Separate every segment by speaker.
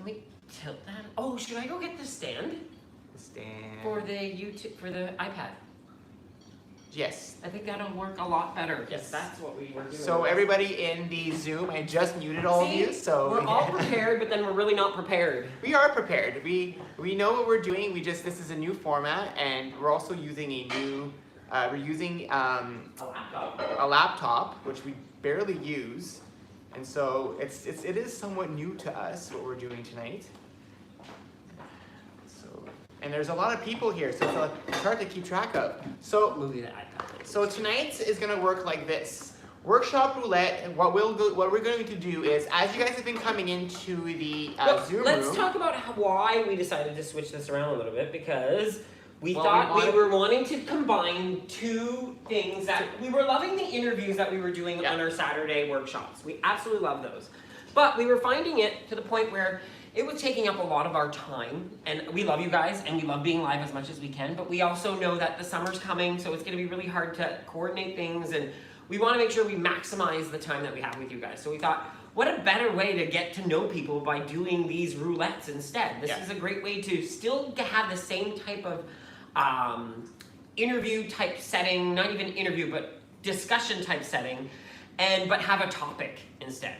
Speaker 1: Can we tilt that? Oh, should I go get the stand?
Speaker 2: The stand.
Speaker 1: For the iPad.
Speaker 2: Yes.
Speaker 1: I think that'll work a lot better.
Speaker 2: Yes.
Speaker 1: That's what we were doing.
Speaker 2: So everybody in the Zoom, I just muted all of you. So
Speaker 1: we're all prepared, but then we're really not prepared.
Speaker 2: We are prepared. We know what we're doing. This is a new format, and we're also using a new. We're using a laptop, which we barely use, and so it is somewhat new to us what we're doing tonight. And there's a lot of people here, so it's hard to keep track of. So tonight is going to work like this. Workshop Roulette, and what we're going to do is, as you guys have been coming into the Zoom room.
Speaker 1: Let's talk about why we decided to switch this around a little bit, because we thought we were wanting to combine two things that we were loving the interviews that we were doing on our Saturday workshops. We absolutely love those. But we were finding it to the point where it was taking up a lot of our time, and we love you guys, and we love being live as much as we can, but we also know that the summer's coming, so it's gonna be really hard to coordinate things, and we wanna make sure we maximize the time that we have with you guys. So we thought, what a better way to get to know people by doing these roulettes instead. This is a great way to still have the same type of interview type setting, not even interview, but discussion type setting, but have a topic instead.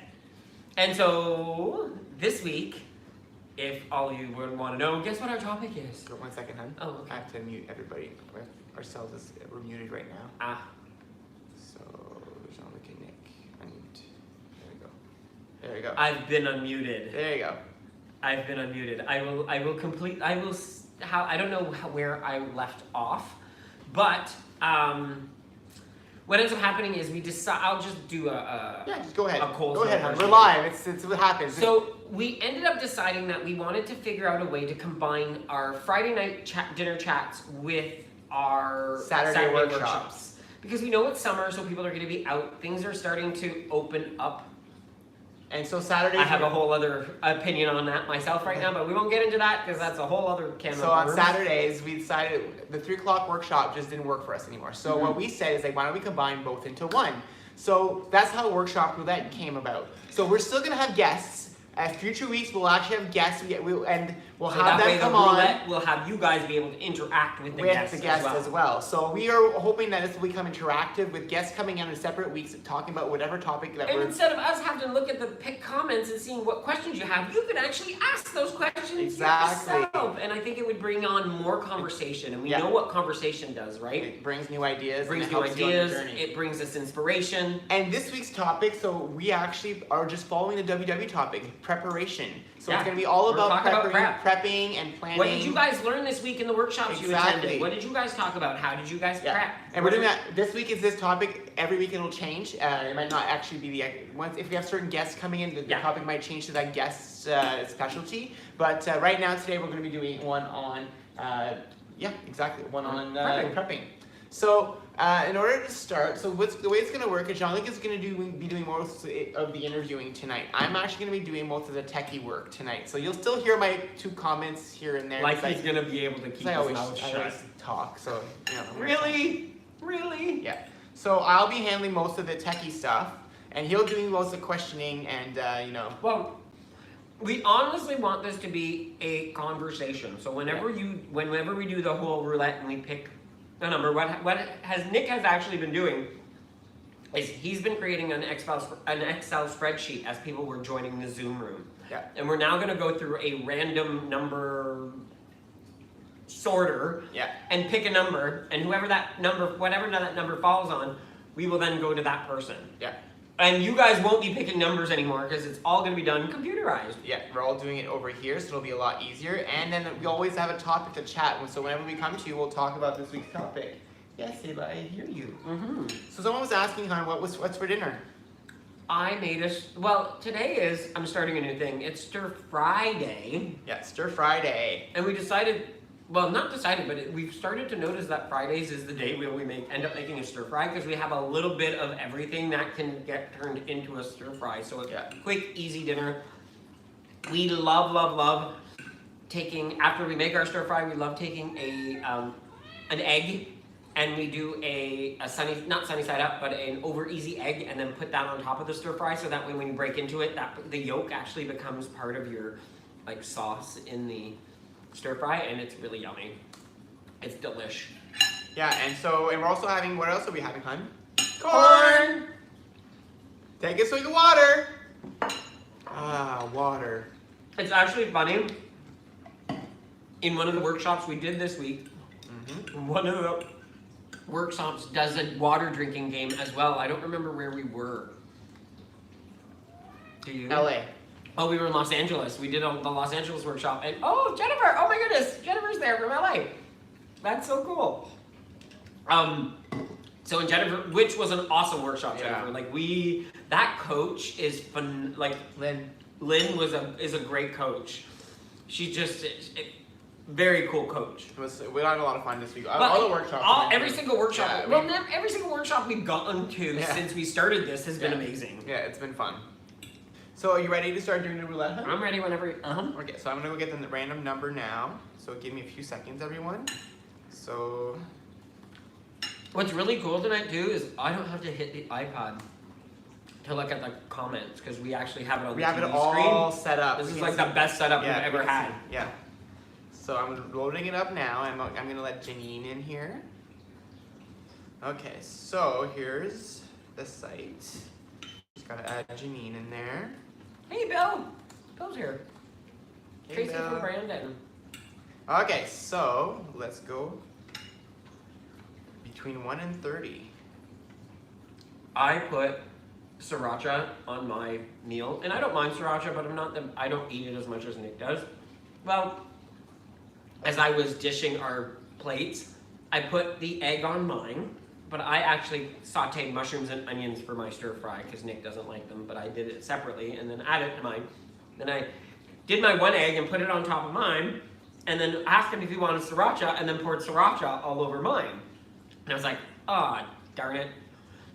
Speaker 1: And so this week, if all you would want to know, guess what our topic is?
Speaker 2: Go 1 second, hon.
Speaker 1: Oh, okay.
Speaker 2: I have to mute everybody. Ourselves we're muted right now. So Jean-Luc and Nick, unmute. There we go. There we go.
Speaker 1: I've been unmuted.
Speaker 2: There you go.
Speaker 1: I've been unmuted. I don't know where I left off, but what ends up happening is I'll just do
Speaker 2: just go ahead.
Speaker 1: Go
Speaker 2: ahead, hon. We're live. It's what happens.
Speaker 1: So we ended up deciding that we wanted to figure out a way to combine our Friday night dinner chats with our Saturday workshops. Because we know it's summer, so people are going to be out. Things are starting to open up.
Speaker 2: And so Saturdays.
Speaker 1: I have a whole other opinion on that myself right now, but we won't get into that because that's a whole other can of worms.
Speaker 2: So on Saturdays, we decided the 3 o'clock workshop just didn't work for us anymore. So what we said is, like, why don't we combine both into one? So that's how Workshop Roulette came about. So we're still gonna have guests. Future weeks, we'll actually have guests, we'll have them come on.
Speaker 1: We'll have you guys be able to interact with the guests
Speaker 2: as well. So we are hoping that this will become interactive with guests coming in separate weeks talking about whatever topic that
Speaker 1: instead of us having to look at the comments and seeing what questions you have, you could actually ask those questions yourself. And I think it would bring on more conversation. And we know what conversation does, right?
Speaker 2: It brings new ideas.
Speaker 1: It brings us inspiration.
Speaker 2: And this week's topic, so we actually are just following the WW topic, prepreparation. So it's going to be all about prepping and planning.
Speaker 1: What did you guys learn this week in the workshops you attended? What did you guys talk about? How did you guys prep?
Speaker 2: And we're doing that. This week is this topic. Every week it'll change. It might not actually be if we have certain guests coming in, the topic might change to that guest's specialty. But right now, today, we're going to be doing one on, prepping. So in order to start, the way it's going to work is Jean-Luc is going to be doing most of the interviewing tonight. I'm actually going to be doing most of the techie work tonight. So you'll still hear my 2 comments here and there.
Speaker 1: Like he's going to be able to keep his mouth shut.
Speaker 2: I always talk, so
Speaker 1: Really?
Speaker 2: Yeah. So I'll be handling most of the techie stuff, and he'll do most of the questioning and
Speaker 1: Well, we honestly want this to be a conversation. So whenever we do the whole roulette and we pick a number, Nick has actually been doing is he's been creating an Excel spreadsheet as people were joining the Zoom room.
Speaker 2: Yeah.
Speaker 1: And we're now going to go through a random number sorter and pick a number, and whatever that number falls on, we will then go to that person.
Speaker 2: Yeah.
Speaker 1: And you guys won't be picking numbers anymore because it's all going to be done computerized.
Speaker 2: Yeah, we're all doing it over here, so it'll be a lot easier. And then we always have a topic to chat. So whenever we come to you, we'll talk about this week's topic. Yes, Ava, I hear you. So someone was asking, hon, what's for dinner?
Speaker 1: I made today I'm starting a new thing. It's Stir Friday.
Speaker 2: Yeah, Stir Friday.
Speaker 1: And we decided, we've started to notice that Fridays is the day we end up making a stir fry because we have a little bit of everything that can get turned into a stir fry. So it's a quick, easy dinner. We love taking, after we make our stir fry, we love taking an egg, and we do not sunny side up, but an over easy egg, and then put that on top of the stir fry, so that way when you break into it, the yolk actually becomes part of your like sauce in the stir fry, and it's really yummy. It's delish.
Speaker 2: Yeah, and we're also having, what else are we having, hun? Corn! Take a swig of water. Ah, water.
Speaker 1: It's actually funny. In one of the workshops we did this week, one of the workshops does a water drinking game as well. I don't remember where we were. Do you?
Speaker 2: LA.
Speaker 1: Oh, we were in Los Angeles. We did the Los Angeles workshop, and oh, Jennifer! Oh my goodness, Jennifer's there from LA. That's so cool. So in Jennifer, which was an awesome workshop, Jennifer.
Speaker 2: Yeah.
Speaker 1: Like that coach is fun. Like Lynn is a great coach. She just very cool coach.
Speaker 2: We had a lot of fun this week. All the workshops.
Speaker 1: Every single workshop.
Speaker 2: Yeah,
Speaker 1: every single workshop we've gotten to since we started this has been amazing.
Speaker 2: Yeah, it's been fun. So are you ready to start doing the roulette?
Speaker 1: I'm ready whenever.
Speaker 2: Okay, so I'm gonna go get the random number now. So give me a few seconds, everyone. So.
Speaker 1: What's really cool tonight too is I don't have to hit the iPad to look at the comments because we actually have it on the TV screen.
Speaker 2: We have it all set up.
Speaker 1: This is like the best setup we've ever had.
Speaker 2: Yeah. So I'm loading it up now. I'm gonna let Janine in here. Okay, so here's the site. Just gotta add Janine in there.
Speaker 1: Hey, Bill. Bill's here.
Speaker 2: Hey,
Speaker 1: Tracy
Speaker 2: Bill.
Speaker 1: from Brandon.
Speaker 2: Okay, so let's go between 1 and 30.
Speaker 1: I put sriracha on my meal, and I don't mind sriracha, but I don't eat it as much as Nick does. Well, as I was dishing our plates, I put the egg on mine, but I actually sauteed mushrooms and onions for my stir fry because Nick doesn't like them, but I did it separately and then added to mine. Then I did my one egg and put it on top of mine, and then asked him if he wanted sriracha, and then poured sriracha all over mine. And I was like, darn it.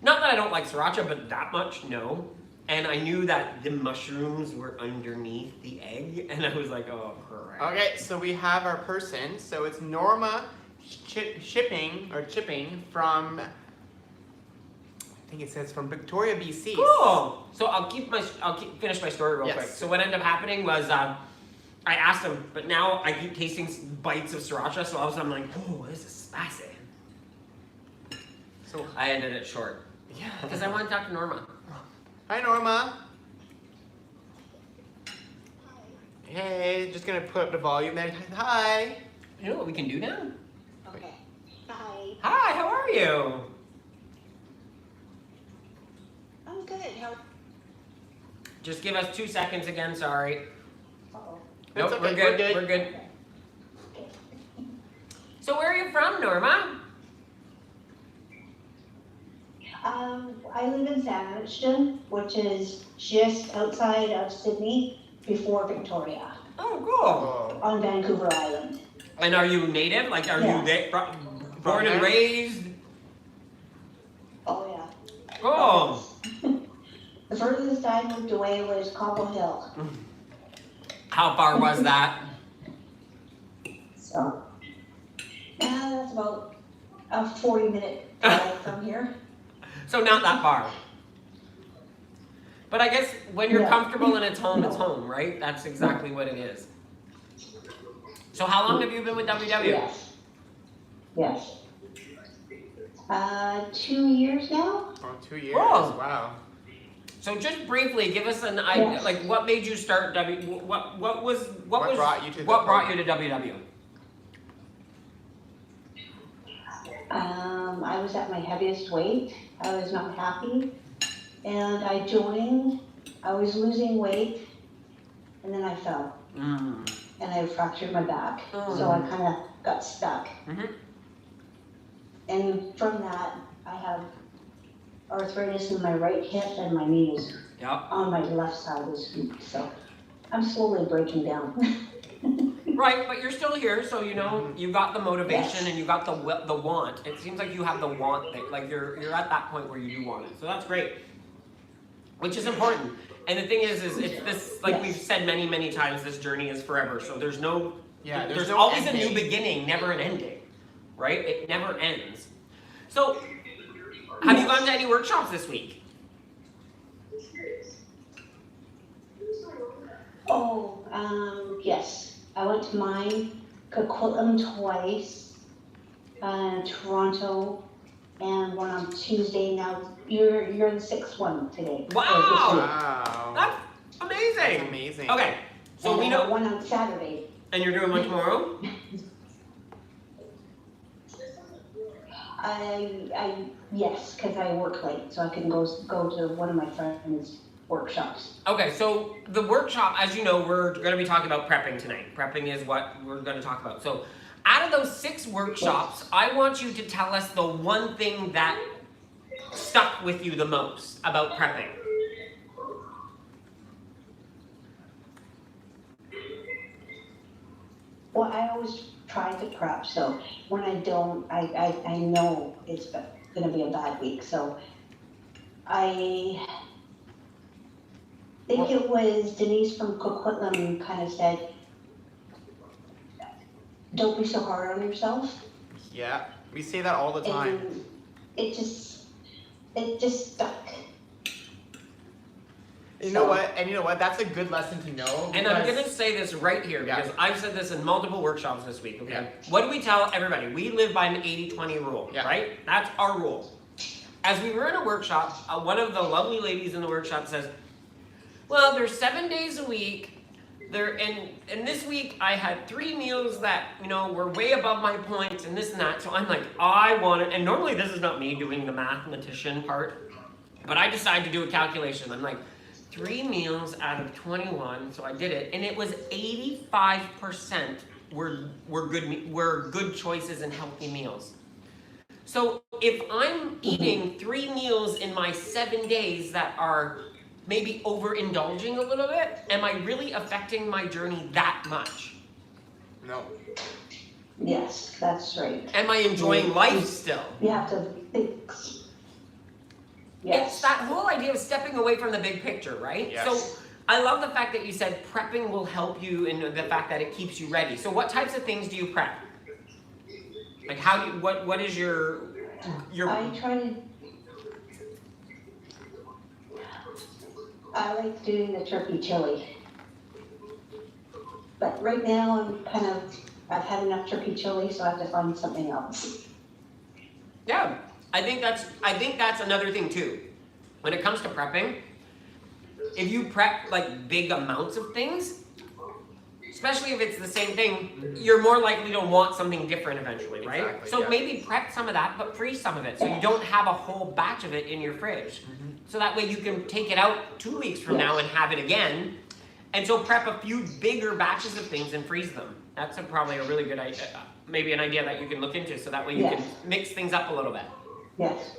Speaker 1: Not that I don't like sriracha, but that much, no. And I knew that the mushrooms were underneath the egg, and I was like, oh, crap.
Speaker 2: Okay, so we have our person. So it's Norma chipping from, I think it says from Victoria, BC.
Speaker 1: Cool. So I'll finish my story real quick.
Speaker 2: Yes.
Speaker 1: So what ended up happening was I asked him, but now I keep tasting bites of sriracha, so all of a sudden I'm like, oh, this is spicy. So I ended it short.
Speaker 2: Yeah.
Speaker 1: Because I want to talk to Norma.
Speaker 2: Hi, Norma. Hey, just gonna put up the volume there. Hi.
Speaker 1: You know what we can do now?
Speaker 3: Okay. Hi.
Speaker 1: Hi, how are you?
Speaker 3: I'm good. How?
Speaker 1: Just give us 2 seconds again, sorry.
Speaker 3: Uh-oh.
Speaker 1: Nope,
Speaker 2: okay,
Speaker 1: we're good.
Speaker 2: we're good.
Speaker 1: We're good. So where are you from, Norma?
Speaker 3: I live in Sandwichton, which is just outside of Sydney, before Victoria,
Speaker 1: Oh, cool.
Speaker 2: Oh.
Speaker 3: on Vancouver Island.
Speaker 1: And are you native? Like, are
Speaker 3: Yeah.
Speaker 1: you born and
Speaker 2: there?
Speaker 1: raised?
Speaker 3: Oh yeah.
Speaker 1: Cool.
Speaker 3: The furthest I moved away was Cobble Hill.
Speaker 1: How far was that?
Speaker 3: So, that's about a 40-minute drive from here.
Speaker 1: So not that far. But I guess when you're
Speaker 3: Yeah.
Speaker 1: comfortable and it's home, right? That's exactly what it is. So how long have you been with WW?
Speaker 3: Yes. Yes. 2 years now.
Speaker 2: Oh, 2 years.
Speaker 1: Whoa.
Speaker 2: Wow.
Speaker 1: So just briefly, give us an idea,
Speaker 3: Yes.
Speaker 1: like what made you start what
Speaker 2: brought you to
Speaker 1: what
Speaker 2: the
Speaker 1: brought you to WW?
Speaker 3: I was at my heaviest weight. I was not happy. And I joined. I was losing weight. And then I fell. And I fractured my back. So I kind of got stuck.
Speaker 1: Mhm.
Speaker 3: And from that, I have arthritis in my right hip and my knees.
Speaker 1: Yeah.
Speaker 3: On my left side is weak. So I'm slowly breaking down.
Speaker 1: Right, but you're still here, so you know you got the motivation
Speaker 3: Yes.
Speaker 1: and you got the want. It seems like you have the want thing, like you're at that point where you do want it. So that's great, which is important. And the thing is it's this, like
Speaker 3: Yes.
Speaker 1: we've said many times, this journey is forever. So there's no, there's
Speaker 2: no
Speaker 1: always a
Speaker 2: ending.
Speaker 1: new beginning, never an ending, right? It never ends. So, have you gone to any workshops this week?
Speaker 3: Oh, yes. I went to mine, Coquitlam twice, Toronto, and one on Tuesday. Now you're the sixth one today.
Speaker 1: Wow!
Speaker 2: Wow.
Speaker 1: That's amazing.
Speaker 2: That's amazing.
Speaker 1: Okay, so
Speaker 3: and
Speaker 1: we
Speaker 3: I
Speaker 1: know.
Speaker 3: have one on Saturday.
Speaker 1: And you're doing one tomorrow?
Speaker 3: Yes, because I work late, so I can go to one of my friends' workshops.
Speaker 1: Okay, so the workshop, as you know, we're going to be talking about prepping tonight. Prepping is what we're going to talk about. So out of those 6 workshops, I want you to tell us the one thing that stuck with you the most about prepping.
Speaker 3: Well, I always try to prep, so when I don't, I know it's gonna be a bad week, so I think it was Denise from Coquitlam kind of said, don't be so hard on yourself.
Speaker 2: Yeah, we say that all the time.
Speaker 3: And it just stuck.
Speaker 2: You know what? And you know what? That's a good lesson to know.
Speaker 1: And I'm
Speaker 2: because-
Speaker 1: going to say this right here,
Speaker 2: Yeah.
Speaker 1: because I've said this in multiple workshops this week, okay?
Speaker 2: Yeah.
Speaker 1: What do we tell everybody? We live by an 80-20 rule,
Speaker 2: Yeah.
Speaker 1: right? That's our rule. As we were in a workshop, one of the lovely ladies in the workshop says, well, there's 7 days a week. And this week I had 3 meals that, you know, were way above my points and this and that. So I'm like, I want it. And normally this is not me doing the mathematician part, but I decided to do a calculation. I'm like, 3 meals out of 21, so I did it, and it was 85% were good choices and healthy meals. So if I'm eating 3 meals in my 7 days that are maybe overindulging a little bit, am I really affecting my journey that much?
Speaker 2: No.
Speaker 3: Yes, that's right.
Speaker 1: Am I enjoying life still?
Speaker 3: You have to think. Yes.
Speaker 1: It's that whole idea of stepping away from the big picture, right?
Speaker 2: Yes.
Speaker 1: So I love the fact that you said prepping will help you and the fact that it keeps you ready. So what types of things do you prep? Like how do you, what is your
Speaker 3: I like doing the turkey chili. But right now I've had enough turkey chili, so I have to find something else.
Speaker 1: Yeah, I think that's another thing too. When it comes to prepping, if you prep like big amounts of things, especially if it's the same thing, you're more likely to want something different eventually, right?
Speaker 2: Exactly,
Speaker 1: So
Speaker 2: yeah.
Speaker 1: maybe prep some of that, but freeze some of it, so you don't have a whole batch of it in your fridge. So that way you can take it out 2 weeks from now and have it again. And so prep a few bigger batches of things and freeze them. That's probably a really good idea, maybe an idea that you can look into, so that way you can mix things up a little bit.
Speaker 3: Yes.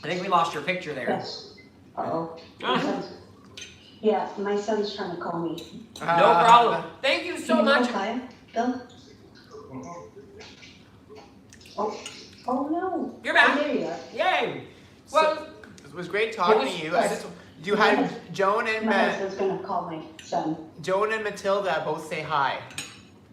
Speaker 1: I think we lost your picture there.
Speaker 3: Yes. Uh-oh.
Speaker 1: Uh-huh.
Speaker 3: Yeah, my son's trying to call me.
Speaker 1: No problem. Thank you so much.
Speaker 3: Hi, Bill. Oh no.
Speaker 1: You're back.
Speaker 3: Oh, there you are.
Speaker 1: Yay. Well,
Speaker 2: It was great talking to you. You had Joan and
Speaker 3: My husband's gonna call my son.
Speaker 2: Joan and Matilda both say hi.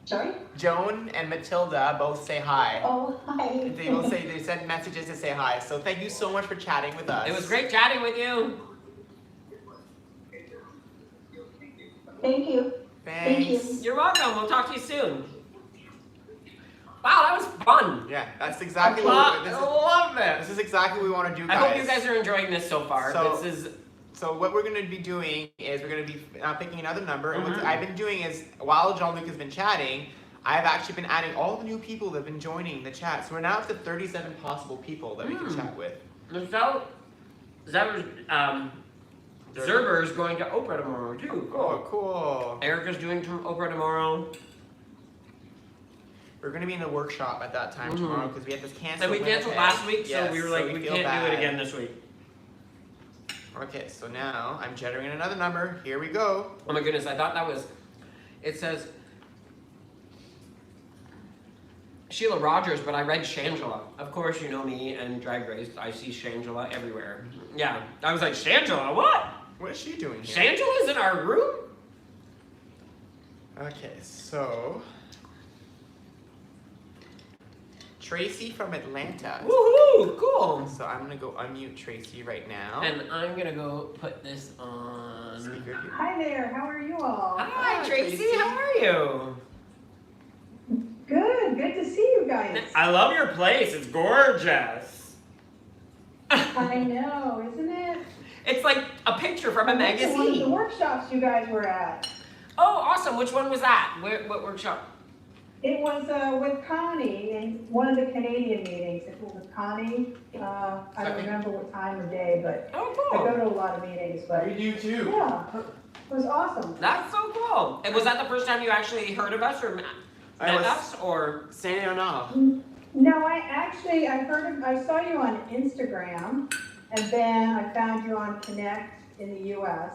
Speaker 3: Sorry?
Speaker 2: Joan and Matilda both say hi.
Speaker 3: Oh, hi.
Speaker 2: They send messages to say hi. So thank you so much for chatting with us.
Speaker 1: it was great chatting with you.
Speaker 3: Thank you.
Speaker 2: Thanks.
Speaker 3: Thank you.
Speaker 1: You're welcome. We'll talk to you soon. Wow, that was fun.
Speaker 2: Yeah, that's exactly
Speaker 1: I
Speaker 2: what
Speaker 1: love
Speaker 2: this
Speaker 1: this.
Speaker 2: is exactly what we want to do,
Speaker 1: I
Speaker 2: guys.
Speaker 1: hope you guys are enjoying this so far.
Speaker 2: So-
Speaker 1: This is
Speaker 2: So what we're going to be doing is we're going to be picking another number. And what
Speaker 1: Mhm.
Speaker 2: I've been doing is, while Jean-Luc has been chatting, I've actually been adding all the new people that have been joining the chat. So we're now up to 37 possible people that we can chat with.
Speaker 1: Zerber's going to Oprah tomorrow too.
Speaker 2: Oh, cool.
Speaker 1: Erica's doing Oprah tomorrow.
Speaker 2: We're going to be in the workshop at that time
Speaker 1: Mhm.
Speaker 2: tomorrow because we had this canceled.
Speaker 1: And we canceled last week, so we were like, we
Speaker 2: feel
Speaker 1: can't
Speaker 2: bad.
Speaker 1: do it again this week.
Speaker 2: Okay, so now I'm generating another number. Here we go.
Speaker 1: Oh my goodness, I thought that was, it says Sheila Rogers, but I read Shangela. Of course, you know me and Drag Race. I see Shangela everywhere. Yeah, I was like, Shangela, what?
Speaker 2: What is she doing here?
Speaker 1: Shangela's in our room?
Speaker 2: Okay, so Tracy from Atlanta.
Speaker 1: Woohoo! Cool.
Speaker 2: So I'm gonna go unmute Tracy right now.
Speaker 1: And I'm gonna go put this on.
Speaker 2: Speaker here.
Speaker 4: Hi there, how are you all?
Speaker 1: Hi, Tracy.
Speaker 2: Tracy.
Speaker 1: How are you?
Speaker 4: Good to see you guys.
Speaker 1: I love your place. It's gorgeous.
Speaker 4: I know, isn't it?
Speaker 1: It's like a picture from a
Speaker 4: I went to one of the
Speaker 1: magazine.
Speaker 4: workshops you guys were at.
Speaker 1: Oh, awesome. Which one was that? What workshop?
Speaker 4: It was with Connie in one of the Canadian meetings. It was with Connie. I don't remember what time of day, but
Speaker 1: Oh,
Speaker 4: I go
Speaker 1: cool.
Speaker 4: to a lot of meetings, but
Speaker 2: We do too.
Speaker 4: yeah, it was awesome.
Speaker 1: That's so cool. And was that the first time you actually heard of us or met us or?
Speaker 2: Saying it or not.
Speaker 4: No, I saw you on Instagram, and then I found you on Connect in the US,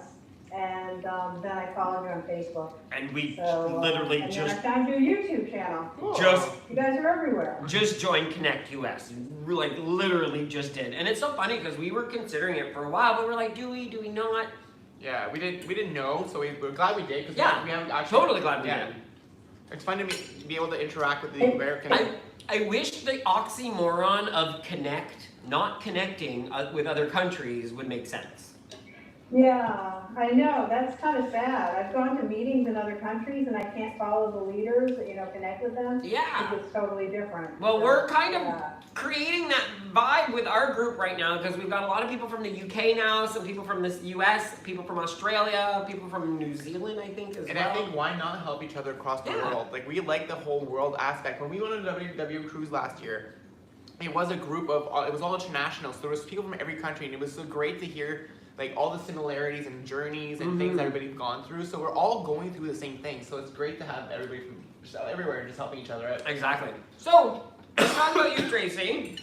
Speaker 4: and then I followed you on Facebook.
Speaker 1: And we
Speaker 4: So,
Speaker 1: literally
Speaker 4: and
Speaker 1: just
Speaker 4: then I found your YouTube channel.
Speaker 1: Just
Speaker 4: You guys are everywhere.
Speaker 1: joined Connect US. Like literally just did. And it's so funny because we were considering it for a while, but we're like, do we not?
Speaker 2: Yeah, we didn't know, so we're glad we did because
Speaker 1: Yeah,
Speaker 2: we haven't actually.
Speaker 1: Totally glad we
Speaker 2: Yeah.
Speaker 1: did.
Speaker 2: It's fun to be able to interact with the American.
Speaker 1: I wish the oxymoron of connect, not connecting with other countries would make sense.
Speaker 4: Yeah, I know, that's kind of sad. I've gone to meetings in other countries and I can't follow the leaders, connect with them.
Speaker 1: Yeah.
Speaker 4: It's totally different.
Speaker 1: Well,
Speaker 4: So,
Speaker 1: we're kind of
Speaker 4: yeah.
Speaker 1: creating that vibe with our group right now because we've got a lot of people from the UK now, some people from the US, people from Australia, people from New Zealand, I think, as
Speaker 2: And
Speaker 1: well.
Speaker 2: I think why not help each other across the
Speaker 1: Yeah.
Speaker 2: world? Like we like the whole world aspect. When we went on a WW cruise last year, it was a group of it was all international, so there was people from every country, and it was so great to hear like all the similarities and journeys and things that everybody's gone through. So we're all going through the same thing. So it's great to have everybody from just everywhere just helping each other out.
Speaker 1: Exactly. So, let's talk about you, Tracy.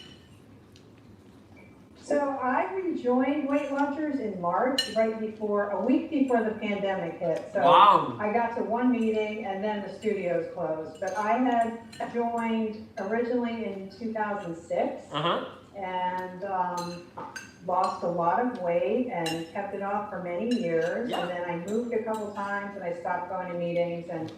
Speaker 4: So I rejoined Weight Watchers in March, a week before the pandemic hit. So
Speaker 1: Wow.
Speaker 4: I got to one meeting and then the studios closed. But I had joined originally in 2006
Speaker 1: Uh-huh.
Speaker 4: and lost a lot of weight and kept it off for many years.
Speaker 1: Yeah.
Speaker 4: And then I moved a couple times and I stopped going to meetings and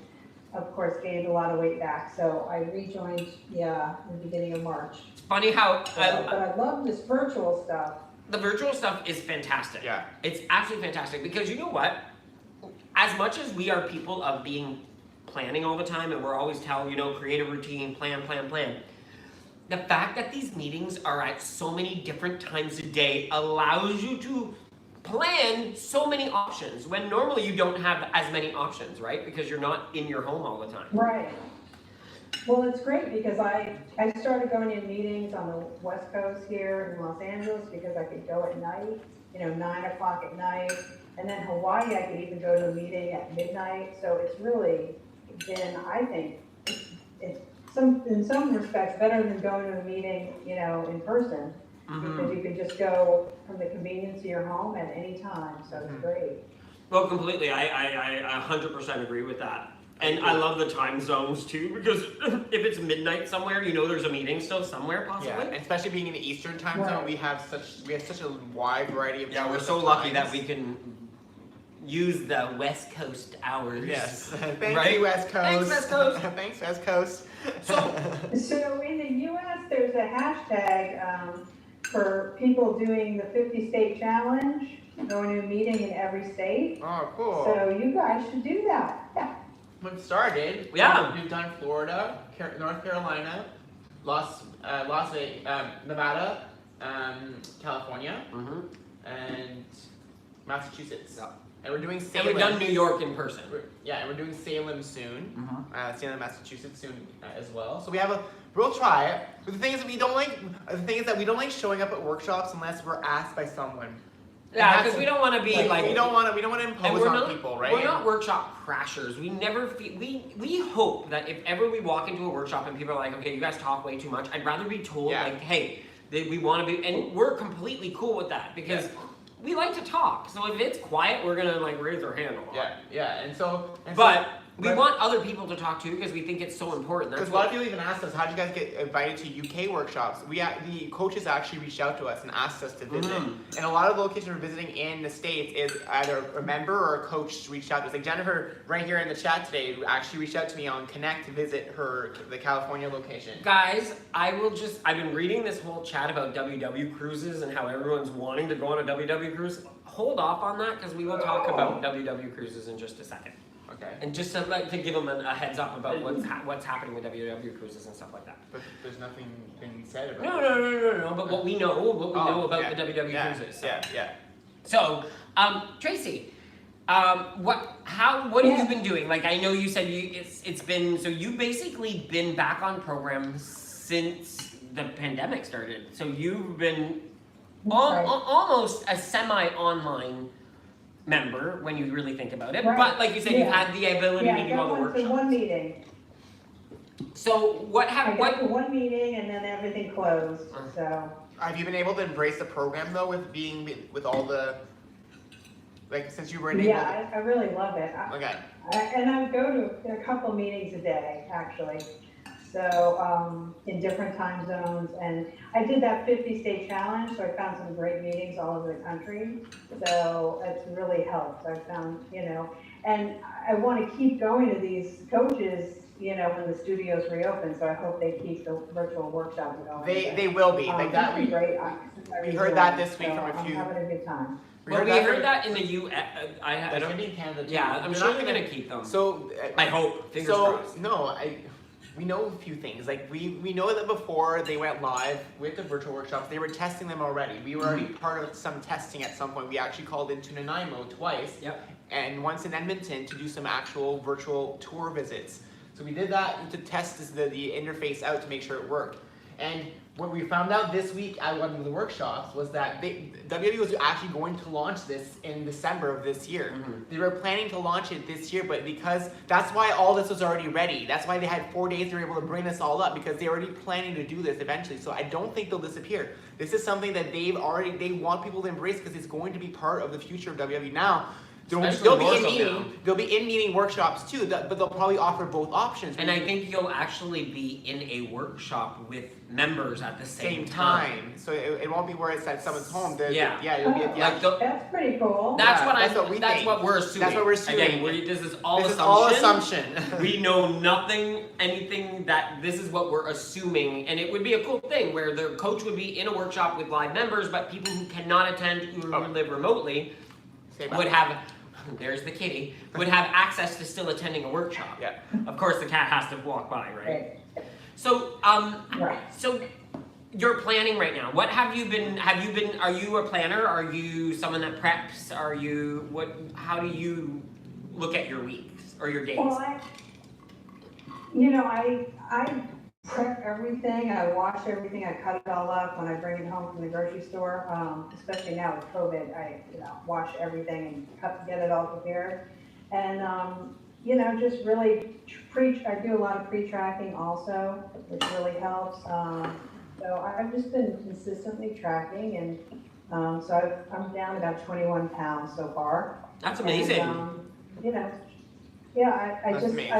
Speaker 4: of course gained a lot of weight back. So I rejoined, in the beginning of March.
Speaker 1: It's funny how
Speaker 4: But I love this virtual stuff.
Speaker 1: the virtual stuff is fantastic.
Speaker 2: Yeah.
Speaker 1: It's absolutely fantastic because you know what? As much as we are people of planning all the time and we're always create a routine, plan. The fact that these meetings are at so many different times a day allows you to plan so many options when normally you don't have as many options, right? Because you're not in your home all the time.
Speaker 4: Right. Well, it's great because I started going in meetings on the West Coast here in Los Angeles because I could go at night, 9 o'clock at night. And then Hawaii, I could even go to a meeting at midnight. So it's really been, I think, in some respects, better than going to a meeting, in person. Because you can just go from the convenience of your home at any time. So it's great.
Speaker 1: Well, completely. I 100% agree with that. And I love the time zones too, because if it's midnight somewhere, there's a meeting still somewhere possibly.
Speaker 2: Yeah, and especially being in the Eastern time zone,
Speaker 4: Right.
Speaker 2: we have such a wide variety of
Speaker 1: Yeah, we're
Speaker 2: choice
Speaker 1: so
Speaker 2: of
Speaker 1: lucky
Speaker 2: times.
Speaker 1: that we can use the West Coast hours.
Speaker 2: Yes. Thank
Speaker 1: Right?
Speaker 2: you, West Coast.
Speaker 1: Thanks, West Coast.
Speaker 2: Thanks, West Coast.
Speaker 4: So in the US, there's a hashtag for people doing the 50-state challenge, going to a meeting in every state.
Speaker 2: Oh, cool.
Speaker 4: So you guys should do that. Yeah.
Speaker 2: We've started.
Speaker 1: Yeah.
Speaker 2: We've done Florida, North Carolina, Nevada, California, and Massachusetts.
Speaker 1: Yeah.
Speaker 2: And we're doing
Speaker 1: And
Speaker 2: Salem.
Speaker 1: we've done New York in person.
Speaker 2: And we're doing Salem soon.
Speaker 1: Mm-hmm.
Speaker 2: Salem, Massachusetts soon as well. So we'll try it. But the thing is that we don't like showing up at workshops unless we're asked by someone.
Speaker 1: Yeah, because we don't want to be like
Speaker 2: we don't want to
Speaker 1: and
Speaker 2: impose
Speaker 1: we're
Speaker 2: on
Speaker 1: not,
Speaker 2: people, right?
Speaker 1: We're not workshop crashers. We never feel, we hope that if ever we walk into a workshop and people are like, okay, you guys talk way too much, I'd rather be told like, hey, we want to be, and we're completely cool with that because we like to talk. So if it's quiet, we're gonna raise our hand a lot.
Speaker 2: Yeah, and so.
Speaker 1: But We want other people to talk to because we think it's so important.
Speaker 2: Because a lot of people even asked us, how did you guys get invited to UK workshops? The coaches actually reached out to us and asked us to visit. And a lot of the locations we're visiting in the States is either a member or a coach reached out to us. Like Jennifer, right here in the chat today, actually reached out to me on Connect to visit the California location.
Speaker 1: Guys, I've been reading this whole chat about WW cruises and how everyone's wanting to go on a WW cruise. Hold off on that because we will talk about WW cruises in just a second.
Speaker 2: Okay.
Speaker 1: And just to give them a heads up about what's happening with WW cruises and stuff like that.
Speaker 2: But there's nothing been said about
Speaker 1: No. But what we know about the WW cruises. So.
Speaker 2: Yeah.
Speaker 1: So, Tracy, what have you been doing? Like I know you said it's been, so you've basically been back on program since the pandemic started. So you've been almost a semi-online member when you really think about it, but like you said, you've had the ability to do all the workshops.
Speaker 4: Yeah, one meeting.
Speaker 1: So
Speaker 4: I got to one meeting and then everything closed, so.
Speaker 2: Have you been able to embrace the program though, with all the, like since you were enabled?
Speaker 4: Yeah, I really love it.
Speaker 2: Okay.
Speaker 4: And I go to a couple meetings a day, actually. So, in different time zones, and I did that 50-state challenge, so I found some great meetings all over the country. So it's really helped. I found, and I want to keep going to these coaches, when the studios reopen. So I hope they keep the virtual workshops going.
Speaker 2: They will be. Like that.
Speaker 4: That'd be great.
Speaker 2: We heard that this week from a few.
Speaker 4: I'm having a good time.
Speaker 1: We heard that in the U.S.
Speaker 2: That's gonna be in Canada too.
Speaker 1: Yeah, I'm sure they're gonna keep them.
Speaker 2: So
Speaker 1: I hope. Fingers crossed.
Speaker 2: No, we know a few things. Like we know that before they went live with the virtual workshops, they were testing them already. We were already part of some testing at some point. We actually called into Nanaimo twice.
Speaker 1: Yep.
Speaker 2: And once in Edmonton to do some actual virtual tour visits. So we did that to test the interface out to make sure it worked. And what we found out this week at one of the workshops was that WWE was actually going to launch this in December of this year. They were planning to launch it this year, but because that's why all this was already ready. That's why they had 4 days they were able to bring this all up, because they're already planning to do this eventually. So I don't think they'll disappear. This is something that they want people to embrace because it's going to be part of the future of WWE. Now, they'll be in meeting workshops too, but they'll probably offer both options.
Speaker 1: And I think you'll actually be in a workshop with members at the same time.
Speaker 2: So it won't be where it's at someone's home. It'll be
Speaker 4: That's pretty cool.
Speaker 1: That's what we're assuming.
Speaker 2: That's what we're assuming.
Speaker 1: Again, this is all
Speaker 2: assumption.
Speaker 1: We know anything that this is what we're assuming, and it would be a cool thing where the coach would be in a workshop with live members, but people who cannot attend, who live remotely, would have. There's the kitty, would have access to still attending a workshop.
Speaker 2: Yeah.
Speaker 1: Of course, the cat has to walk by, right? So, so you're planning right now. What have you been, are you a planner? Are you someone that preps? How do you look at your weeks or your days?
Speaker 4: Well, I prep everything, I wash everything, I cut it all up when I bring it home from the grocery store. Especially now with COVID, I wash everything and get it all prepared. And just really I do a lot of pre-tracking also, which really helps. So I've just been consistently tracking, and so I'm down about 21 pounds so far.
Speaker 1: That's amazing.
Speaker 4: And, yeah, I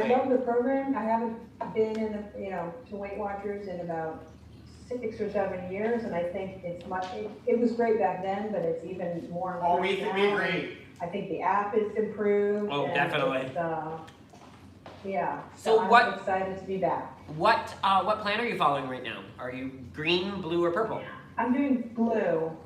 Speaker 4: love the program. I haven't been in to Weight Watchers in about 6 or 7 years, and I think it was great back then, but it's even more improved now.
Speaker 2: We agree.
Speaker 4: I think the app is improved.
Speaker 1: Oh, definitely.
Speaker 4: So I'm excited to be back.
Speaker 1: What plan are you following right now? Are you green, blue, or purple?
Speaker 4: I'm doing blue.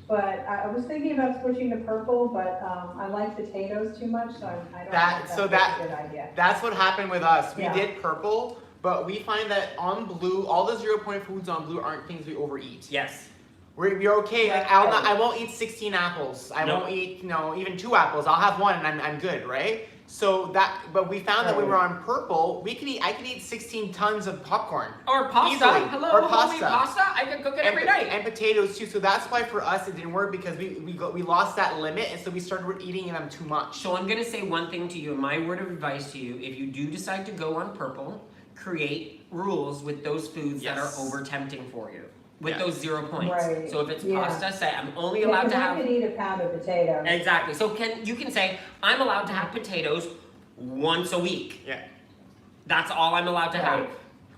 Speaker 4: But I was thinking about switching to purple, but I like potatoes too much, so I don't think that's a good idea.
Speaker 2: That's what happened with us. We did purple, but we find that on blue, all the 0-point foods on blue aren't things we overeat.
Speaker 1: Yes.
Speaker 2: We're okay. Like, I won't eat 16 apples. I won't eat even 2 apples. I'll have 1 and I'm good, right? But we found that when we were on purple, I can eat 16 tons of popcorn.
Speaker 1: Or pasta.
Speaker 2: Easily.
Speaker 1: Hello,
Speaker 2: or pasta.
Speaker 1: I can cook it every night.
Speaker 2: And potatoes too. So that's why for us it didn't work, because we lost that limit, and so we started eating them too much.
Speaker 1: So I'm gonna say one thing to you, and my word of advice to you: if you do decide to go on purple, create rules with those foods that are over tempting for you. With those 0 points.
Speaker 4: Right.
Speaker 1: So if it's pasta, say I'm only allowed to have.
Speaker 4: I could eat a pound of potatoes.
Speaker 1: Exactly. So you can say I'm allowed to have potatoes once a week.
Speaker 2: Yeah.
Speaker 1: That's all I'm allowed to have.
Speaker 4: Right.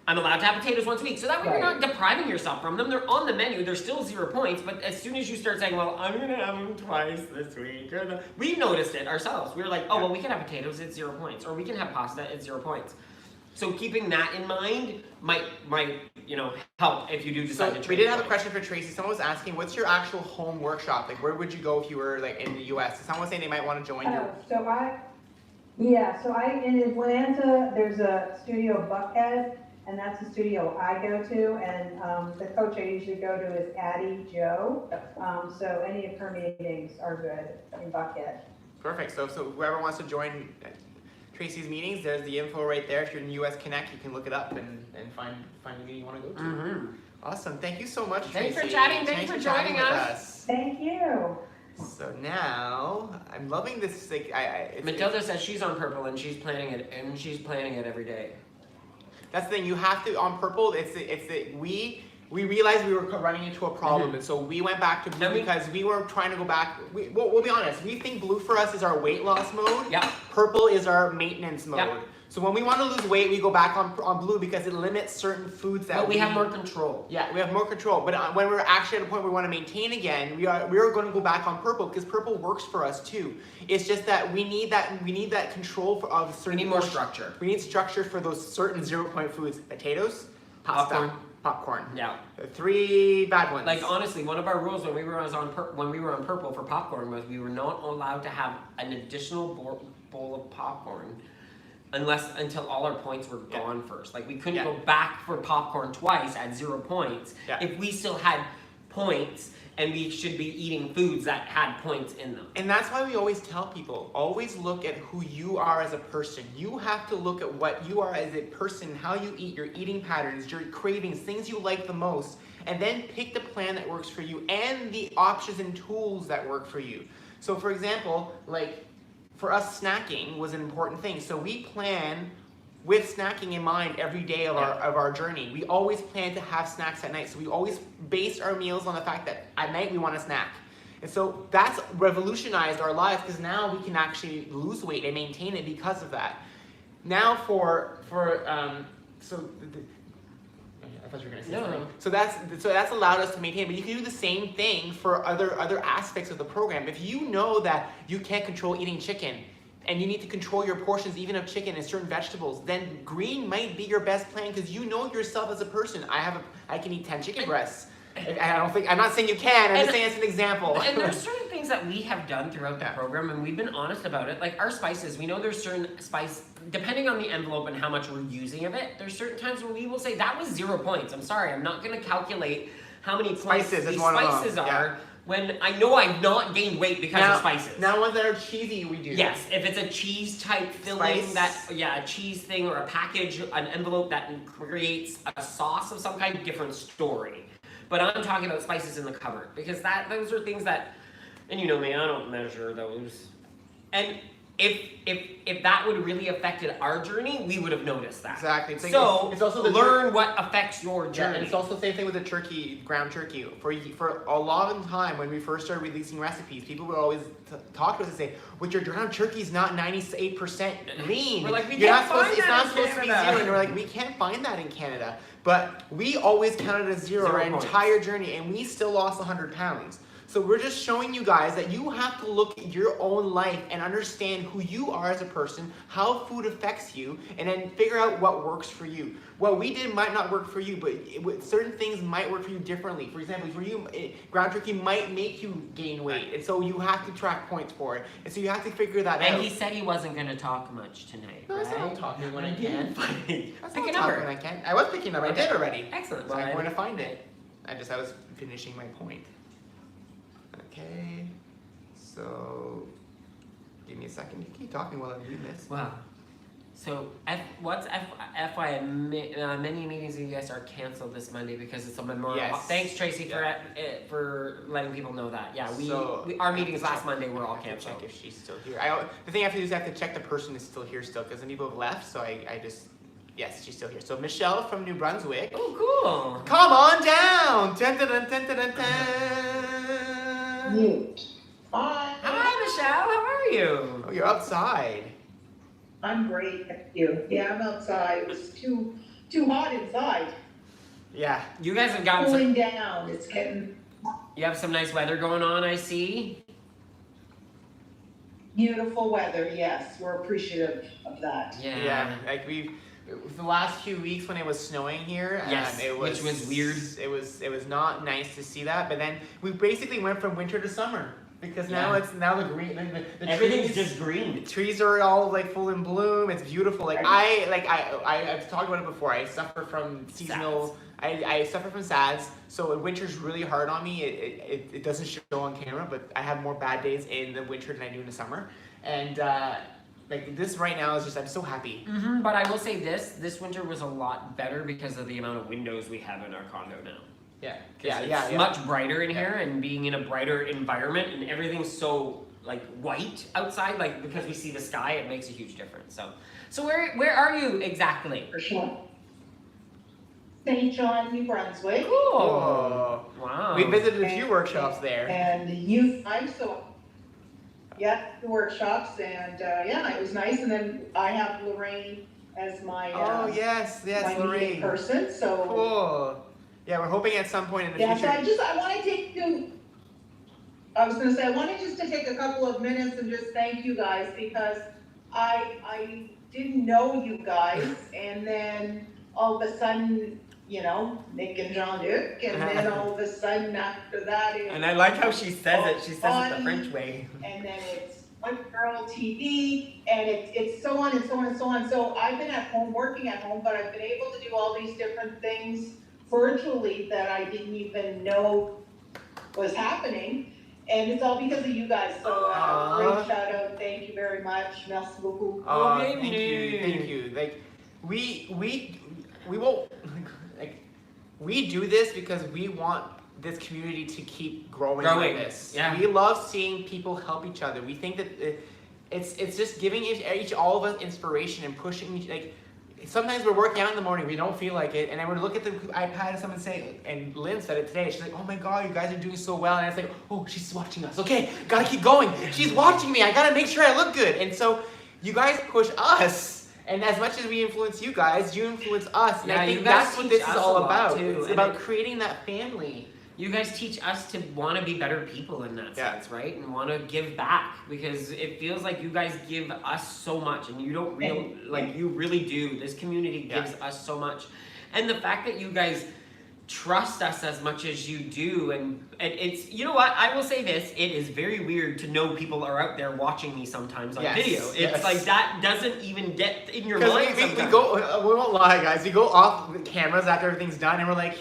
Speaker 1: I'm allowed to have potatoes once a week. So that way you're
Speaker 4: Right.
Speaker 1: not depriving yourself from them. They're on the menu. They're still 0 points. But as soon as you start saying, well, I'm going to have them twice this week. We noticed it ourselves. We were like, oh, well, we can have potatoes. It's 0 points. Or we can have pasta. It's 0 points. So keeping that in mind might help if you do decide to
Speaker 2: So
Speaker 1: trade.
Speaker 2: we did have a question for Tracy. Someone was asking, what's your actual home workshop? Like, where would you go if you were like in the U.S.? Someone was saying they might want to join you.
Speaker 4: So in Atlanta, there's a studio Buckhead, and that's the studio I go to, and the coach I usually go to is Addie Joe. So any of her meetings are good in Buckhead.
Speaker 2: Perfect. So whoever wants to join Tracy's meetings, there's the info right there. If you're in US Connect, you can look it up and find the meeting you want to go to.
Speaker 1: Mm-hmm.
Speaker 2: Awesome. Thank you so much,
Speaker 1: Thanks
Speaker 2: Tracy.
Speaker 1: for chatting. Thanks for
Speaker 2: chatting
Speaker 1: joining
Speaker 2: with
Speaker 1: us.
Speaker 4: Thank you.
Speaker 2: So now I'm loving this. Like,
Speaker 1: Matilda says she's on purple and she's planning it every day.
Speaker 2: That's the thing. You have to on purple. We realized we were running into a problem, and so we went back to blue because we were trying to go back. We'll be honest. We think blue for us is our weight loss mode.
Speaker 1: Yeah.
Speaker 2: Purple is our maintenance mode.
Speaker 1: Yeah.
Speaker 2: So when we want to lose weight, we go back on blue because it limits certain foods that
Speaker 1: But we have more control.
Speaker 2: Yeah, we have more control. But when we're actually at a point where we want to maintain again, we are going to go back on purple because purple works for us too. It's just that we need that control of certain.
Speaker 1: We need more structure.
Speaker 2: We need structure for those certain 0-point foods: potatoes, pasta, popcorn.
Speaker 1: Yeah.
Speaker 2: The 3 bad ones.
Speaker 1: Like honestly, one of our rules when we were on purple for popcorn was we were not allowed to have an additional bowl of popcorn until all our points were gone first. Like we couldn't go back for popcorn twice at 0 points if we still had points, and we should be eating foods that had points in them.
Speaker 2: And that's why we always tell people, always look at who you are as a person. You have to look at what you are as a person, how you eat, your eating patterns, your cravings, things you like the most, and then pick the plan that works for you and the options and tools that work for you. So for example, like for us, snacking was an important thing. So we plan with snacking in mind every day of our journey. We always plan to have snacks at night. So we always base our meals on the fact that at night we want a snack. And so that's revolutionized our lives because now we can actually lose weight and maintain it because of that. Now I thought you were going to say something. So that's allowed us to maintain, but you can do the same thing for other aspects of the program. If you know that you can't control eating chicken, and you need to control your portions even of chicken and certain vegetables, then green might be your best plan because you know yourself as a person. I can eat 10 chicken breasts. I'm not saying you can, I'm just saying it's an example.
Speaker 1: And there's certain things that we have done throughout the program, and we've been honest about it. Like our spices, we know there's certain spice, depending on the envelope and how much we're using of it, there's certain times where we will say, that was 0 points. I'm sorry, I'm not gonna calculate how many points these spices are. When I know I've not gained weight because of spices.
Speaker 2: Now ones that are cheesy, we do.
Speaker 1: Yes, if it's a cheese type filling, a cheese thing or a package, an envelope that creates a sauce of some kind, different story. But I'm talking about spices in the cupboard because those are things that, and you know me, I don't measure those. And if that would really affected our journey, we would have noticed that.
Speaker 2: Exactly.
Speaker 1: So
Speaker 2: it's also
Speaker 1: learn what affects your journey.
Speaker 2: And it's also the same thing with the turkey, ground turkey. For a long time, when we first started releasing recipes, people would always talk to us and say, "With your ground turkey is not 98% lean.
Speaker 1: We're like,
Speaker 2: it's not supposed to be 0." And we're like, we can't find that in Canada. But we always counted as 0 our entire journey, and we still lost 100 pounds. So we're just showing you guys that you have to look at your own life and understand who you are as a person, how food affects you, and then figure out what works for you. What we did might not work for you, but certain things might work for you differently. For example, for you, ground turkey might make you gain weight, and so you have to track points for it. And so you have to figure that out.
Speaker 1: And he said he wasn't going to talk much tonight,
Speaker 2: No,
Speaker 1: right?
Speaker 2: that's not talking when I can. That's
Speaker 1: Pick
Speaker 2: not
Speaker 1: a number.
Speaker 2: talking when I can. I was picking up. I did already.
Speaker 1: Excellent.
Speaker 2: So I'm going to find it. I was finishing my point. Okay, so give me a second. You keep talking while I'm doing this.
Speaker 1: Wow. So, FYI, many meetings in the US are canceled this Monday because it's a memorial.
Speaker 2: Yes.
Speaker 1: Thanks, Tracy, for letting people know that. Yeah, our meetings last Monday were all canceled.
Speaker 2: Check if she's still here. The thing I have to do is I have to check the person is still here still because some people have left. So yes, she's still here. So Michelle from New Brunswick.
Speaker 1: Oh, cool.
Speaker 2: Come on down. Dun, dun, dun, dun, dun, dun, dun.
Speaker 3: Mute. Bye.
Speaker 1: Hi, Michelle. How are you?
Speaker 2: Oh, you're outside.
Speaker 5: I'm great, thank you. Yeah, I'm outside. It was too hot inside.
Speaker 2: Yeah.
Speaker 1: You guys have gotten
Speaker 5: Cooling down. It's getting
Speaker 1: you have some nice weather going on, I see.
Speaker 5: beautiful weather. Yes, we're appreciative of that.
Speaker 2: Yeah. Like the last few weeks when it was snowing here,
Speaker 1: Yes, which was weird.
Speaker 2: It was not nice to see that. But then we basically went from winter to summer because now the green, the
Speaker 1: Everything's
Speaker 2: trees,
Speaker 1: just green.
Speaker 2: the trees are all like full in bloom. It's beautiful. Like I've talked about it before. I suffer from seasonal. I suffer from SADS, so winter's really hard on me. It doesn't show on camera, but I have more bad days in the winter than I do in the summer. And like this right now is just, I'm so happy.
Speaker 1: Mm-hmm, but I will say this winter was a lot better because of the amount of windows we have in our condo now.
Speaker 2: Yeah,
Speaker 1: It's much brighter in here, and being in a brighter environment, and everything's so like white outside, like because we see the sky, it makes a huge difference. So where are you exactly?
Speaker 5: For sure. St. John, New Brunswick.
Speaker 1: Cool.
Speaker 2: Oh.
Speaker 1: Wow.
Speaker 2: We visited a few workshops there.
Speaker 5: And the workshops, and yeah, it was nice. And then I have Lorraine as my
Speaker 2: Oh yes,
Speaker 5: my meeting
Speaker 2: Lorraine.
Speaker 5: person. So
Speaker 2: Cool. Yeah, we're hoping at some point in the
Speaker 5: yeah,
Speaker 2: future.
Speaker 5: so I want to take I was gonna say I wanted just to take a couple of minutes and just thank you guys, because I didn't know you guys, and then all of a sudden, you know, Nick and Jean-Luc, and then all of a sudden after that it's
Speaker 1: And I like how she says it. She says it the French way.
Speaker 5: and then it's One Girl TV, and it's so on and so on and so on. So I've been at home, working at home, but I've been able to do all these different things virtually that I didn't even know was happening. And it's all because of you guys. So great shout out, thank you very much. Merci beaucoup.
Speaker 2: Thank you. Like we won't like we do this because we want this community to keep growing like this.
Speaker 1: Yeah.
Speaker 2: We love seeing people help each other. We think that it's just giving all of us inspiration and pushing like sometimes we're working out in the morning, we don't feel like it, and then we look at the iPad and someone say, and Lynn said it today, she's like, oh my god, you guys are doing so well, and it's like, oh, she's watching us, okay, gotta keep going, she's watching me, I gotta make sure I look good, and so you guys push us, and as much as we influence you guys, you influence us, and I think that's what this is all about. It's about creating that family.
Speaker 1: You guys teach us to want to be better people in that sense, right? And want to give back, because it feels like you guys give us so much, and you don't you really do. This community gives us so much, and the fact that you guys trust us as much as you do, and it's, you know what, I will say this, it is very weird to know people are out there watching me sometimes on video. It's like that doesn't even get in your mind.
Speaker 2: We won't lie, guys. We go off the cameras after everything's done, and we're like,